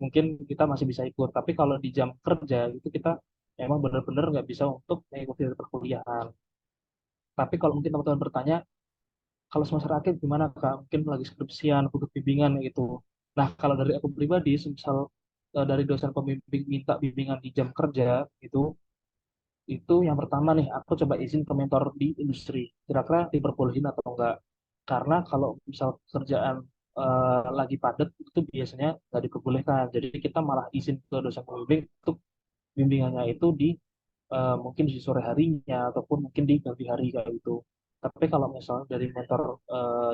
Mungkin kita masih bisa ikut, tapi kalau di jam kerja itu kita memang benar-benar nggak bisa untuk mengikuti perkuliahan. Tapi kalau mungkin teman-teman bertanya, kalau semester akhir gimana Kak? Mungkin lagi skripsian, butuh bimbingan gitu. Nah, kalau dari aku pribadi, misal dari dosen pembimbing minta bimbingan di jam kerja gitu, itu yang pertama nih, aku coba izin ke mentor di industri. Kira-kira diperbolehin atau enggak? Karena kalau misal kerjaan lagi padat, itu biasanya nggak diperbolehkan. Jadi kita malah izin ke dosen pembimbing untuk bimbingannya itu di mungkin di sore harinya ataupun mungkin di pagi hari kayak gitu. Tapi kalau misalnya dari mentor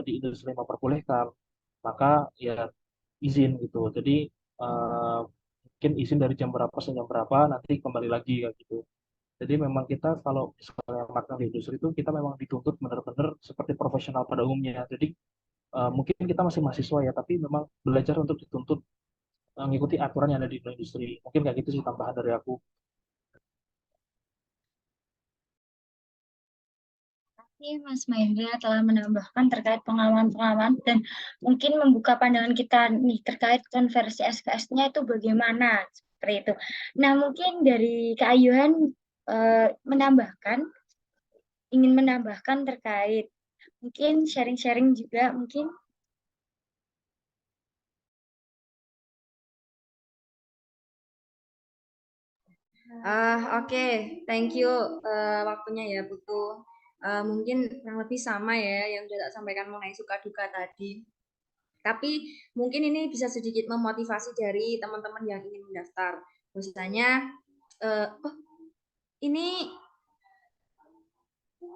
di industri memperbolehkan, maka ya izin gitu. Jadi eh, mungkin izin dari jam berapa sampai jam berapa nanti kembali lagi kayak gitu. Jadi memang kita kalau misalnya magang di industri itu kita memang dituntut benar-benar seperti profesional pada umumnya. Jadi mungkin kita masih mahasiswa ya, tapi memang belajar untuk dituntut mengikuti aturan yang ada di industri. Mungkin kayak gitu sih tambahan dari aku. Terima kasih Mas Mahendra telah menambahkan terkait pengalaman-pengalaman dan mungkin membuka pandangan kita nih terkait konversi SKS-nya itu bagaimana. seperti itu. Nah, mungkin dari Kak Ayuhan ingin menambahkan terkait mungkin sharing-sharing juga mungkin. Oke, thank you waktunya ya Putu. Mungkin kurang lebih sama ya yang sudah tak sampaikan mengenai suka duka tadi. Tapi mungkin ini bisa sedikit memotivasi dari teman-teman yang ingin mendaftar. Misalnya, ini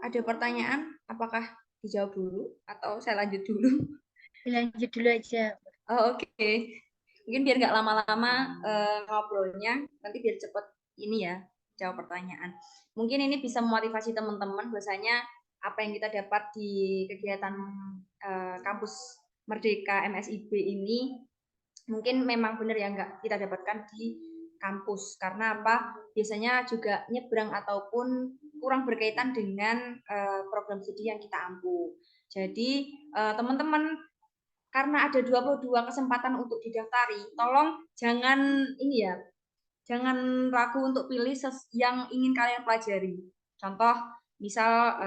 ada pertanyaan, apakah dijawab dulu atau saya lanjut dulu? Lanjut dulu aja. Oh, oke. Mungkin biar nggak lama-lama ngobrolnya, nanti biar cepet ini ya, jawab pertanyaan. Mungkin ini bisa memotivasi teman-teman, bahwasanya apa yang kita dapat di kegiatan kampus Merdeka MSIB ini mungkin memang benar ya nggak kita dapatkan di kampus. Karena apa? Biasanya juga nyebrang ataupun kurang berkaitan dengan program studi yang kita ampu. Jadi teman-teman, karena ada 22 kesempatan untuk didaftari, tolong jangan ini ya, jangan ragu untuk pilih yang ingin kalian pelajari. Contoh, misal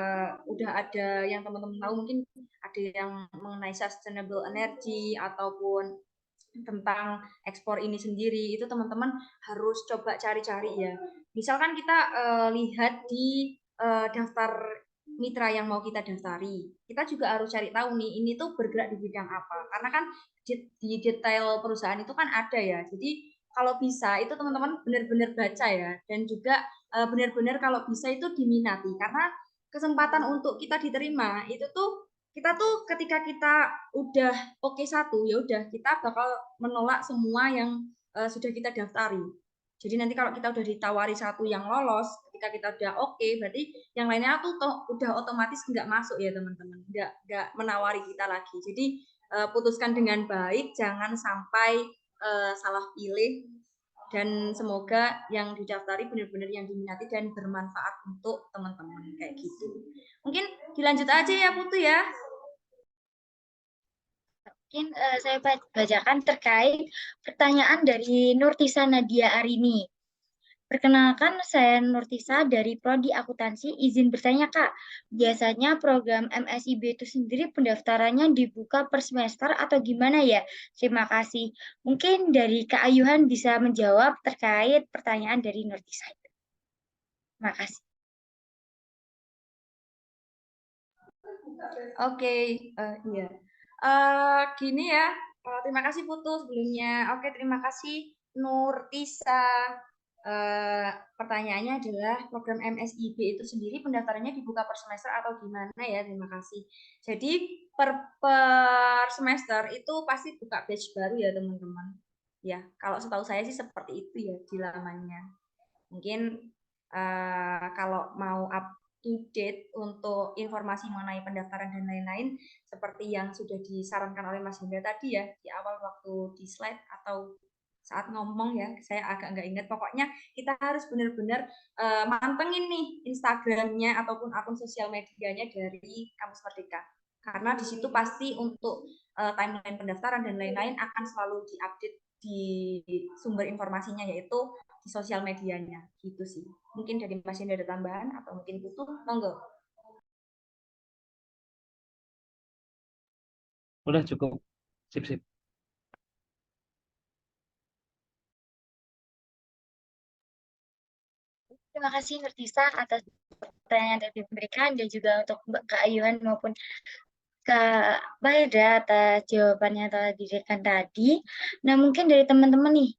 udah ada yang teman-teman tahu, mungkin ada yang mengenai sustainable energy ataupun tentang ekspor ini sendiri, itu teman-teman harus coba cari-cari ya. Misalkan kita lihat di daftar mitra yang mau kita daftari, kita juga harus cari tahu nih, ini tuh bergerak di bidang apa. Karena kan di detail perusahaan itu kan ada ya. Jadi kalau bisa itu teman-teman benar-benar baca ya, dan juga benar-benar kalau bisa itu diminati. Karena kesempatan untuk kita diterima itu tuh kita tuh ketika kita udah oke satu, ya udah kita bakal menolak semua yang sudah kita daftari. Jadi nanti kalau kita udah ditawari satu yang lolos, ketika kita udah oke, berarti yang lainnya tuh udah otomatis nggak masuk ya teman-teman, nggak menawari kita lagi. Jadi putuskan dengan baik, jangan sampai salah pilih, dan semoga yang didaftari benar-benar yang diminati dan bermanfaat untuk teman-teman kayak gitu. Mungkin dilanjut aja ya Putu ya. Mungkin saya bacakan terkait pertanyaan dari Nurtisa Nadia Arini. Perkenalkan, saya Nurtisa dari Prodi Akuntansi. Izin bertanya, Kak, biasanya program MSIB itu sendiri pendaftarannya dibuka per semester atau gimana ya? Terima kasih. Mungkin dari Kak Ayuhan bisa menjawab terkait pertanyaan dari Nurtisa. Terima kasih. Oke, iya. Gini ya, terima kasih Putu sebelumnya. Oke, terima kasih Nurtisa. Pertanyaannya adalah program MSIB itu sendiri pendaftarannya dibuka per semester atau gimana ya? Terima kasih. Jadi per semester itu pasti buka batch baru ya teman-teman. Ya, kalau setahu saya sih seperti itu ya di lamanya. Mungkin kalau mau up to date untuk informasi mengenai pendaftaran dan lain-lain, seperti yang sudah disarankan oleh Mas Hendra tadi ya, di awal waktu di slide atau saat ngomong ya, saya agak nggak ingat. Pokoknya kita harus benar-benar mantengin nih Instagramnya ataupun akun sosial medianya dari Kampus Merdeka. Karena di situ pasti untuk timeline pendaftaran dan lain-lain akan selalu diupdate di sumber informasinya, yaitu di sosial medianya gitu sih. Mungkin dari Mas Hendra ada tambahan atau mungkin Putu, monggo. Udah cukup. Sip. Terima kasih Nurtisa atas pertanyaan yang diberikan dan juga untuk Kak Ayuhan maupun Kak Baida atas jawabannya yang telah diberikan tadi. Nah, mungkin dari teman-teman nih,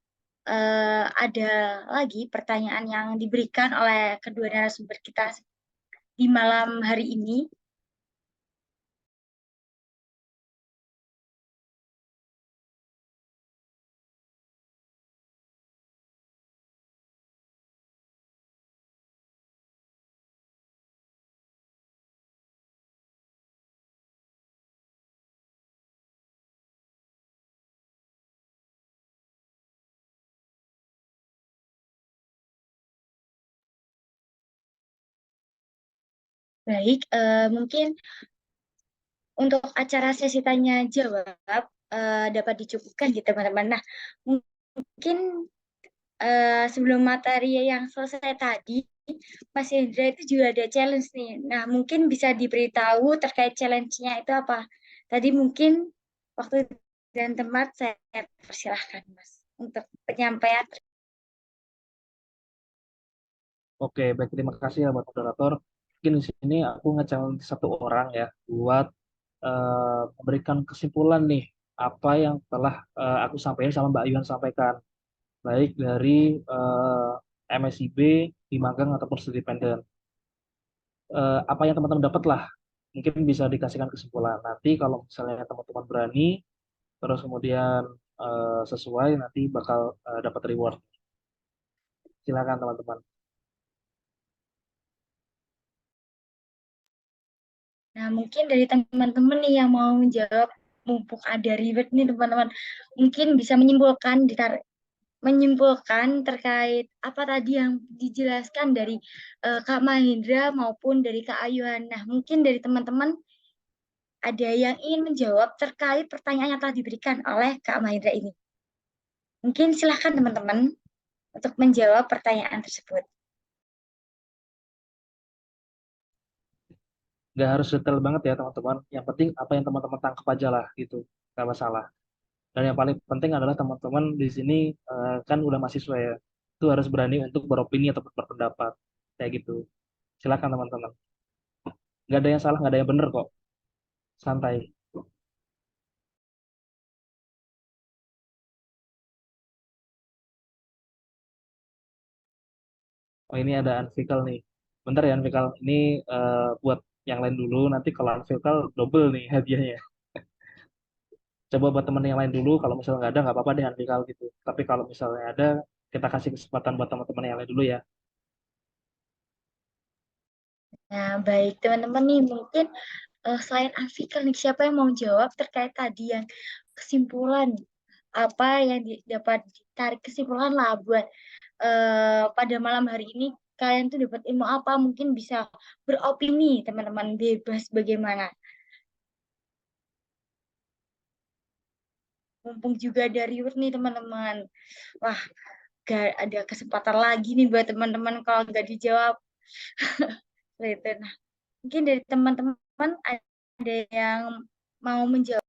ada lagi pertanyaan yang diberikan oleh kedua narasumber kita di malam hari ini. Baik, mungkin untuk acara sesi tanya jawab dapat dicukupkan gitu teman-teman. Nah, mungkin sebelum materi yang selesai tadi, Mas Hendra itu juga ada challenge nih. Nah, mungkin bisa diberitahu terkait challenge-nya itu apa? Tadi mungkin waktu dan tempat saya persilahkan, Mas, untuk penyampaian. Oke, baik, terima kasih ya buat moderator. Mungkin di sini aku nge-challenge satu orang ya buat memberikan kesimpulan nih apa yang telah aku sampaikan sama Mbak Yuhan sampaikan, baik dari MSIB di magang ataupun studi dependent. Apa yang teman-teman dapat lah, mungkin bisa dikasihkan kesimpulan. Nanti kalau misalnya teman-teman berani, terus kemudian sesuai, nanti bakal dapat reward. Silakan teman-teman. Nah, mungkin dari teman-teman nih yang mau menjawab, mumpung ada reward nih teman-teman, mungkin bisa menyimpulkan terkait apa tadi yang dijelaskan dari Kak Mahindra maupun dari Kak Ayuhan. Nah, mungkin dari teman-teman ada yang ingin menjawab terkait pertanyaan yang telah diberikan oleh Kak Mahindra ini. Mungkin silahkan teman-teman untuk menjawab pertanyaan tersebut. Nggak harus detail banget ya teman-teman. Yang penting apa yang teman-teman tangkap aja lah gitu, nggak masalah. Dan yang paling penting adalah teman-teman di sini kan udah mahasiswa ya, itu harus berani untuk beropini atau berpendapat kayak gitu. Silakan teman-teman. Nggak ada yang salah, nggak ada yang benar kok. Santai. Oh, ini ada Anfikal nih. Bentar ya Anfikal. Ini buat yang lain dulu. Nanti kalau Anfikal double nih hadiahnya. Coba buat teman yang lain dulu. Kalau misalnya nggak ada, nggak apa-apa deh Anfikal gitu. Tapi kalau misalnya ada, kita kasih kesempatan buat teman-teman yang lain dulu ya. Nah, baik teman-teman nih, mungkin selain Afikal nih, siapa yang mau jawab terkait tadi yang kesimpulan apa yang dapat ditarik kesimpulan lah buat pada malam hari ini kalian tuh dapat ilmu apa, mungkin bisa beropini teman-teman, bebas bagaimana. Mumpung juga ada reward nih teman-teman. Wah, gak ada kesempatan lagi nih buat teman-teman kalau nggak dijawab. Gitu. Nah, mungkin dari teman-teman ada yang mau menjawab.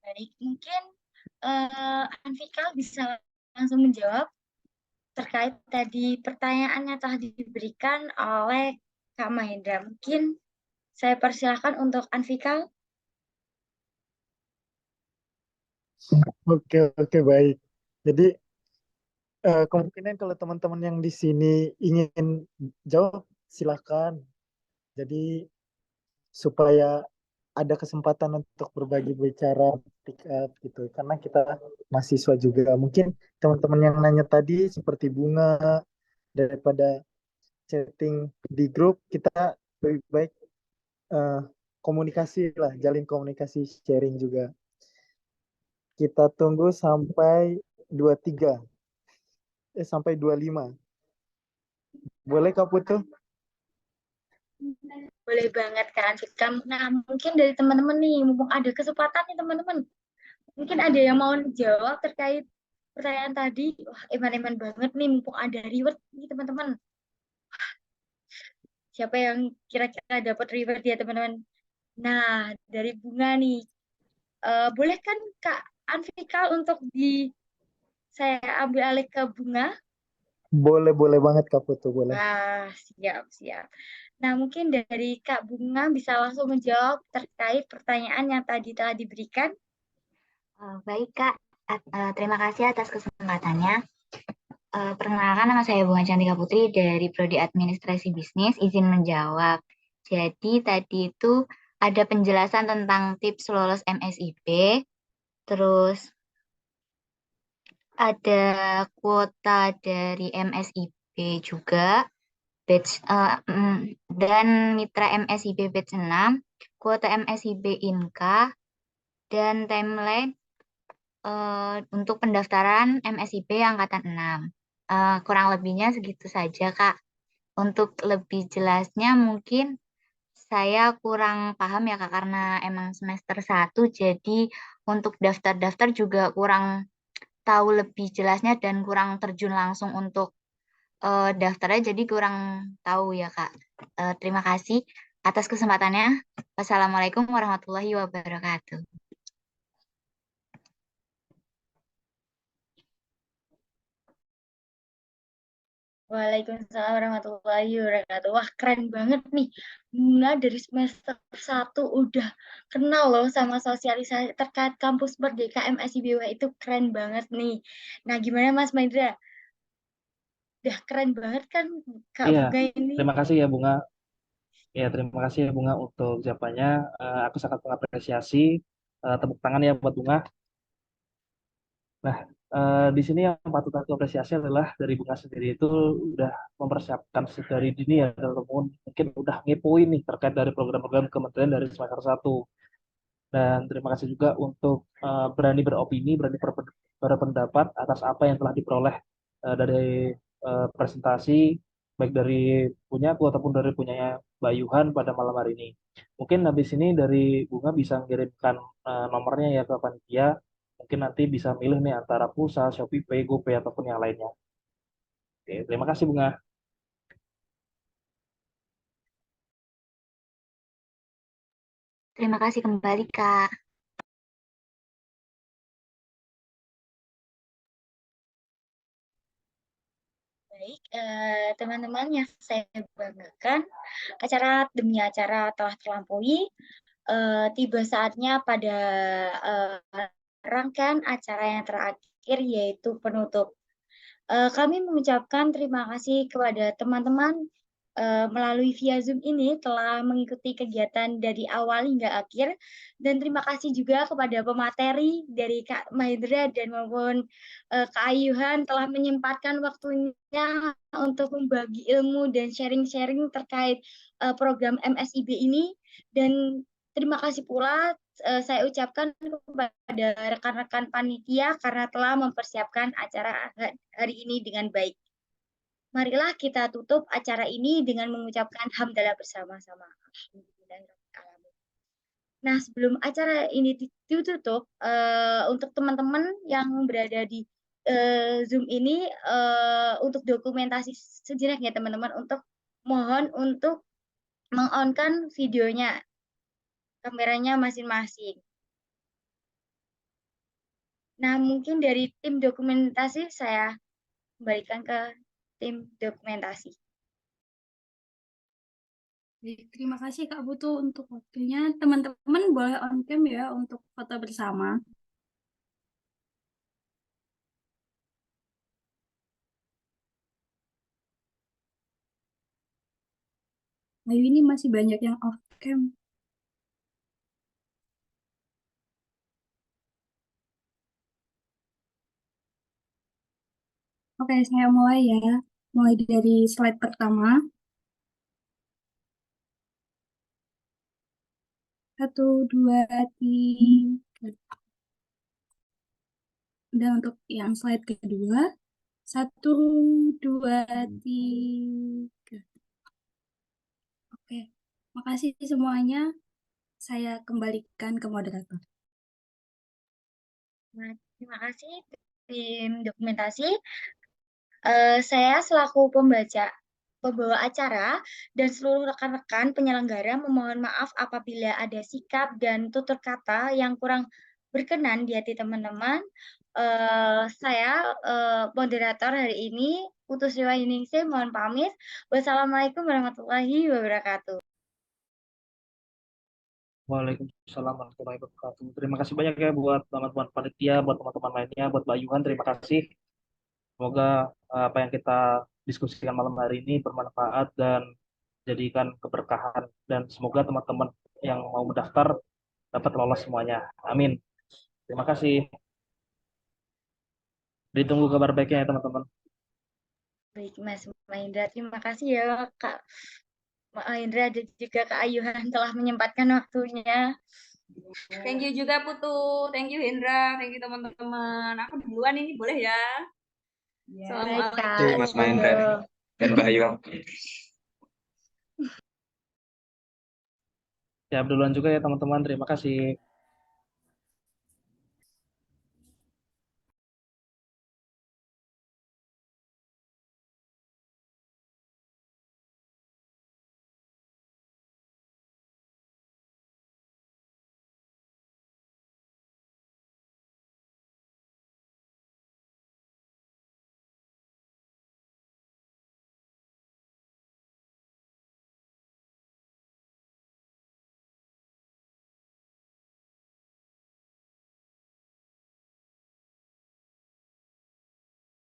Baik, mungkin Anfikal bisa langsung menjawab terkait tadi pertanyaan yang telah diberikan oleh Kak Mahendra. Mungkin saya persilahkan untuk Anfikal. Oke, oke, baik. Jadi kemungkinan kalau teman-teman yang di sini ingin jawab, silakan. Jadi supaya ada kesempatan untuk berbagi bicara, pick up gitu. Karena kita mahasiswa juga. Mungkin teman-teman yang nanya tadi seperti Bunga, daripada chatting di grup, kita lebih baik eh, komunikasi lah, jalin komunikasi, sharing juga. Kita tunggu sampai 23, sampai 25. Boleh Kak Putu? Boleh banget Kak Anfikal. Nah, mungkin dari teman-teman nih, mumpung ada kesempatan nih teman-teman. Mungkin ada yang mau jawab terkait pertanyaan tadi. Wah, eman-eman banget nih, mumpung ada reward nih teman-teman. Siapa yang kira-kira dapat reward ya teman-teman? Nah, dari Bunga nih. Boleh kan Kak Anfikal untuk saya ambil alih ke Bunga? Boleh banget Kak Putu, boleh. Wah, siap, siap. Nah, mungkin dari Kak Bunga bisa langsung menjawab terkait pertanyaan yang tadi telah diberikan. Baik Kak, terima kasih atas kesempatannya. Perkenalkan, nama saya Bunga Cantika Putri dari Prodi Administrasi Bisnis. Izin menjawab. Jadi tadi itu ada penjelasan tentang tips lolos MSIB, terus ada kuota dari MSIB juga, dan mitra MSIB batch 6, kuota MSIB Inka, dan timeline untuk pendaftaran MSIB angkatan 6. Kurang lebihnya segitu saja, Kak. Untuk lebih jelasnya mungkin saya kurang paham ya, Kak, karena emang semester 1, jadi untuk daftar-daftar juga kurang tahu lebih jelasnya dan kurang terjun langsung untuk daftarnya, jadi kurang tahu ya, Kak. Terima kasih atas kesempatannya. Wassalamualaikum warahmatullahi wabarakatuh. Waalaikumsalam warahmatullahi wabarakatuh. Wah, keren banget nih. Bunga dari semester 1 udah kenal loh sama sosialisasi terkait kampus Merdeka MSIBW, itu keren banget nih. Nah, gimana Mas Maindra? Udah keren banget kan Kak Iya, Bunga ini? terima kasih ya Bunga. Ya, terima kasih ya Bunga untuk jawabannya. Aku sangat mengapresiasi. Tepuk tangan ya buat Bunga. Nah, di sini yang patut aku apresiasi adalah dari Bunga sendiri itu udah mempersiapkan dari dini ya, ataupun mungkin udah ngepoin nih terkait dari program-program kementerian dari semester 1. Dan terima kasih juga untuk berani beropini, berani berpendapat atas apa yang telah diperoleh dari presentasi, baik dari punya aku ataupun dari punyanya Mbak Yuhan pada malam hari ini. Mungkin habis ini dari Bunga bisa mengirimkan nomornya ya ke panitia. Mungkin nanti bisa milih nih antara Pulsa, Shopee Pay, GoPay, ataupun yang lainnya. Oke, terima kasih Bunga. Terima kasih kembali, Kak. Baik, teman-teman yang saya banggakan, acara demi acara telah terlampaui. Tiba saatnya pada rangkaian acara yang terakhir, yaitu penutup. Kami mengucapkan terima kasih kepada teman-teman melalui via Zoom ini telah mengikuti kegiatan dari awal hingga akhir, dan terima kasih juga kepada pemateri dari Kak Mahendra dan maupun Kak Ayuhan telah menyempatkan waktunya untuk membagi ilmu dan sharing-sharing terkait program MSIB ini. Dan terima kasih pula saya ucapkan kepada rekan-rekan panitia karena telah mempersiapkan acara hari ini dengan baik. Marilah kita tutup acara ini dengan mengucapkan hamdalah bersama-sama. Nah, sebelum acara ini ditutup, untuk teman-teman yang berada di Zoom ini, untuk dokumentasi sejenak ya teman-teman, untuk mohon untuk meng-on-kan videonya, kameranya masing-masing. Nah, mungkin dari tim dokumentasi saya kembalikan ke tim dokumentasi. Terima kasih Kak Putu untuk waktunya. Teman-teman boleh on cam ya untuk foto bersama. Ayu ini masih banyak yang off cam. Oke, saya mulai ya. Mulai dari slide pertama. 1, 2, 3. Dan untuk yang slide kedua. 1, 2, 3. Oke, makasih semuanya. Saya kembalikan ke moderator. Nah, terima kasih tim dokumentasi. Saya selaku pembawa acara dan seluruh rekan-rekan penyelenggara memohon maaf apabila ada sikap dan tutur kata yang kurang berkenan di hati teman-teman. Saya moderator hari ini, Putu Sriwahyuningsih, mohon pamit. Wassalamualaikum warahmatullahi wabarakatuh. Waalaikumsalam warahmatullahi wabarakatuh. Terima kasih banyak ya buat teman-teman panitia, buat teman-teman lainnya, buat Mbak Yuhan, terima kasih. Semoga apa yang kita diskusikan malam hari ini bermanfaat dan jadikan keberkahan dan semoga teman-teman yang mau mendaftar dapat lolos semuanya. Amin. Terima kasih. Ditunggu kabar baiknya ya teman-teman. Baik, Mas Mahendra. Terima kasih ya, Kak Mahendra dan juga Kak Ayuhan telah menyempatkan waktunya. Thank you juga Putu, thank you Hendra, thank you teman-teman. Aku duluan ini boleh ya? Baik, Kak. Oke, Mas Mahendra dan Mbak Ayu. Ya, duluan juga ya teman-teman. Terima kasih.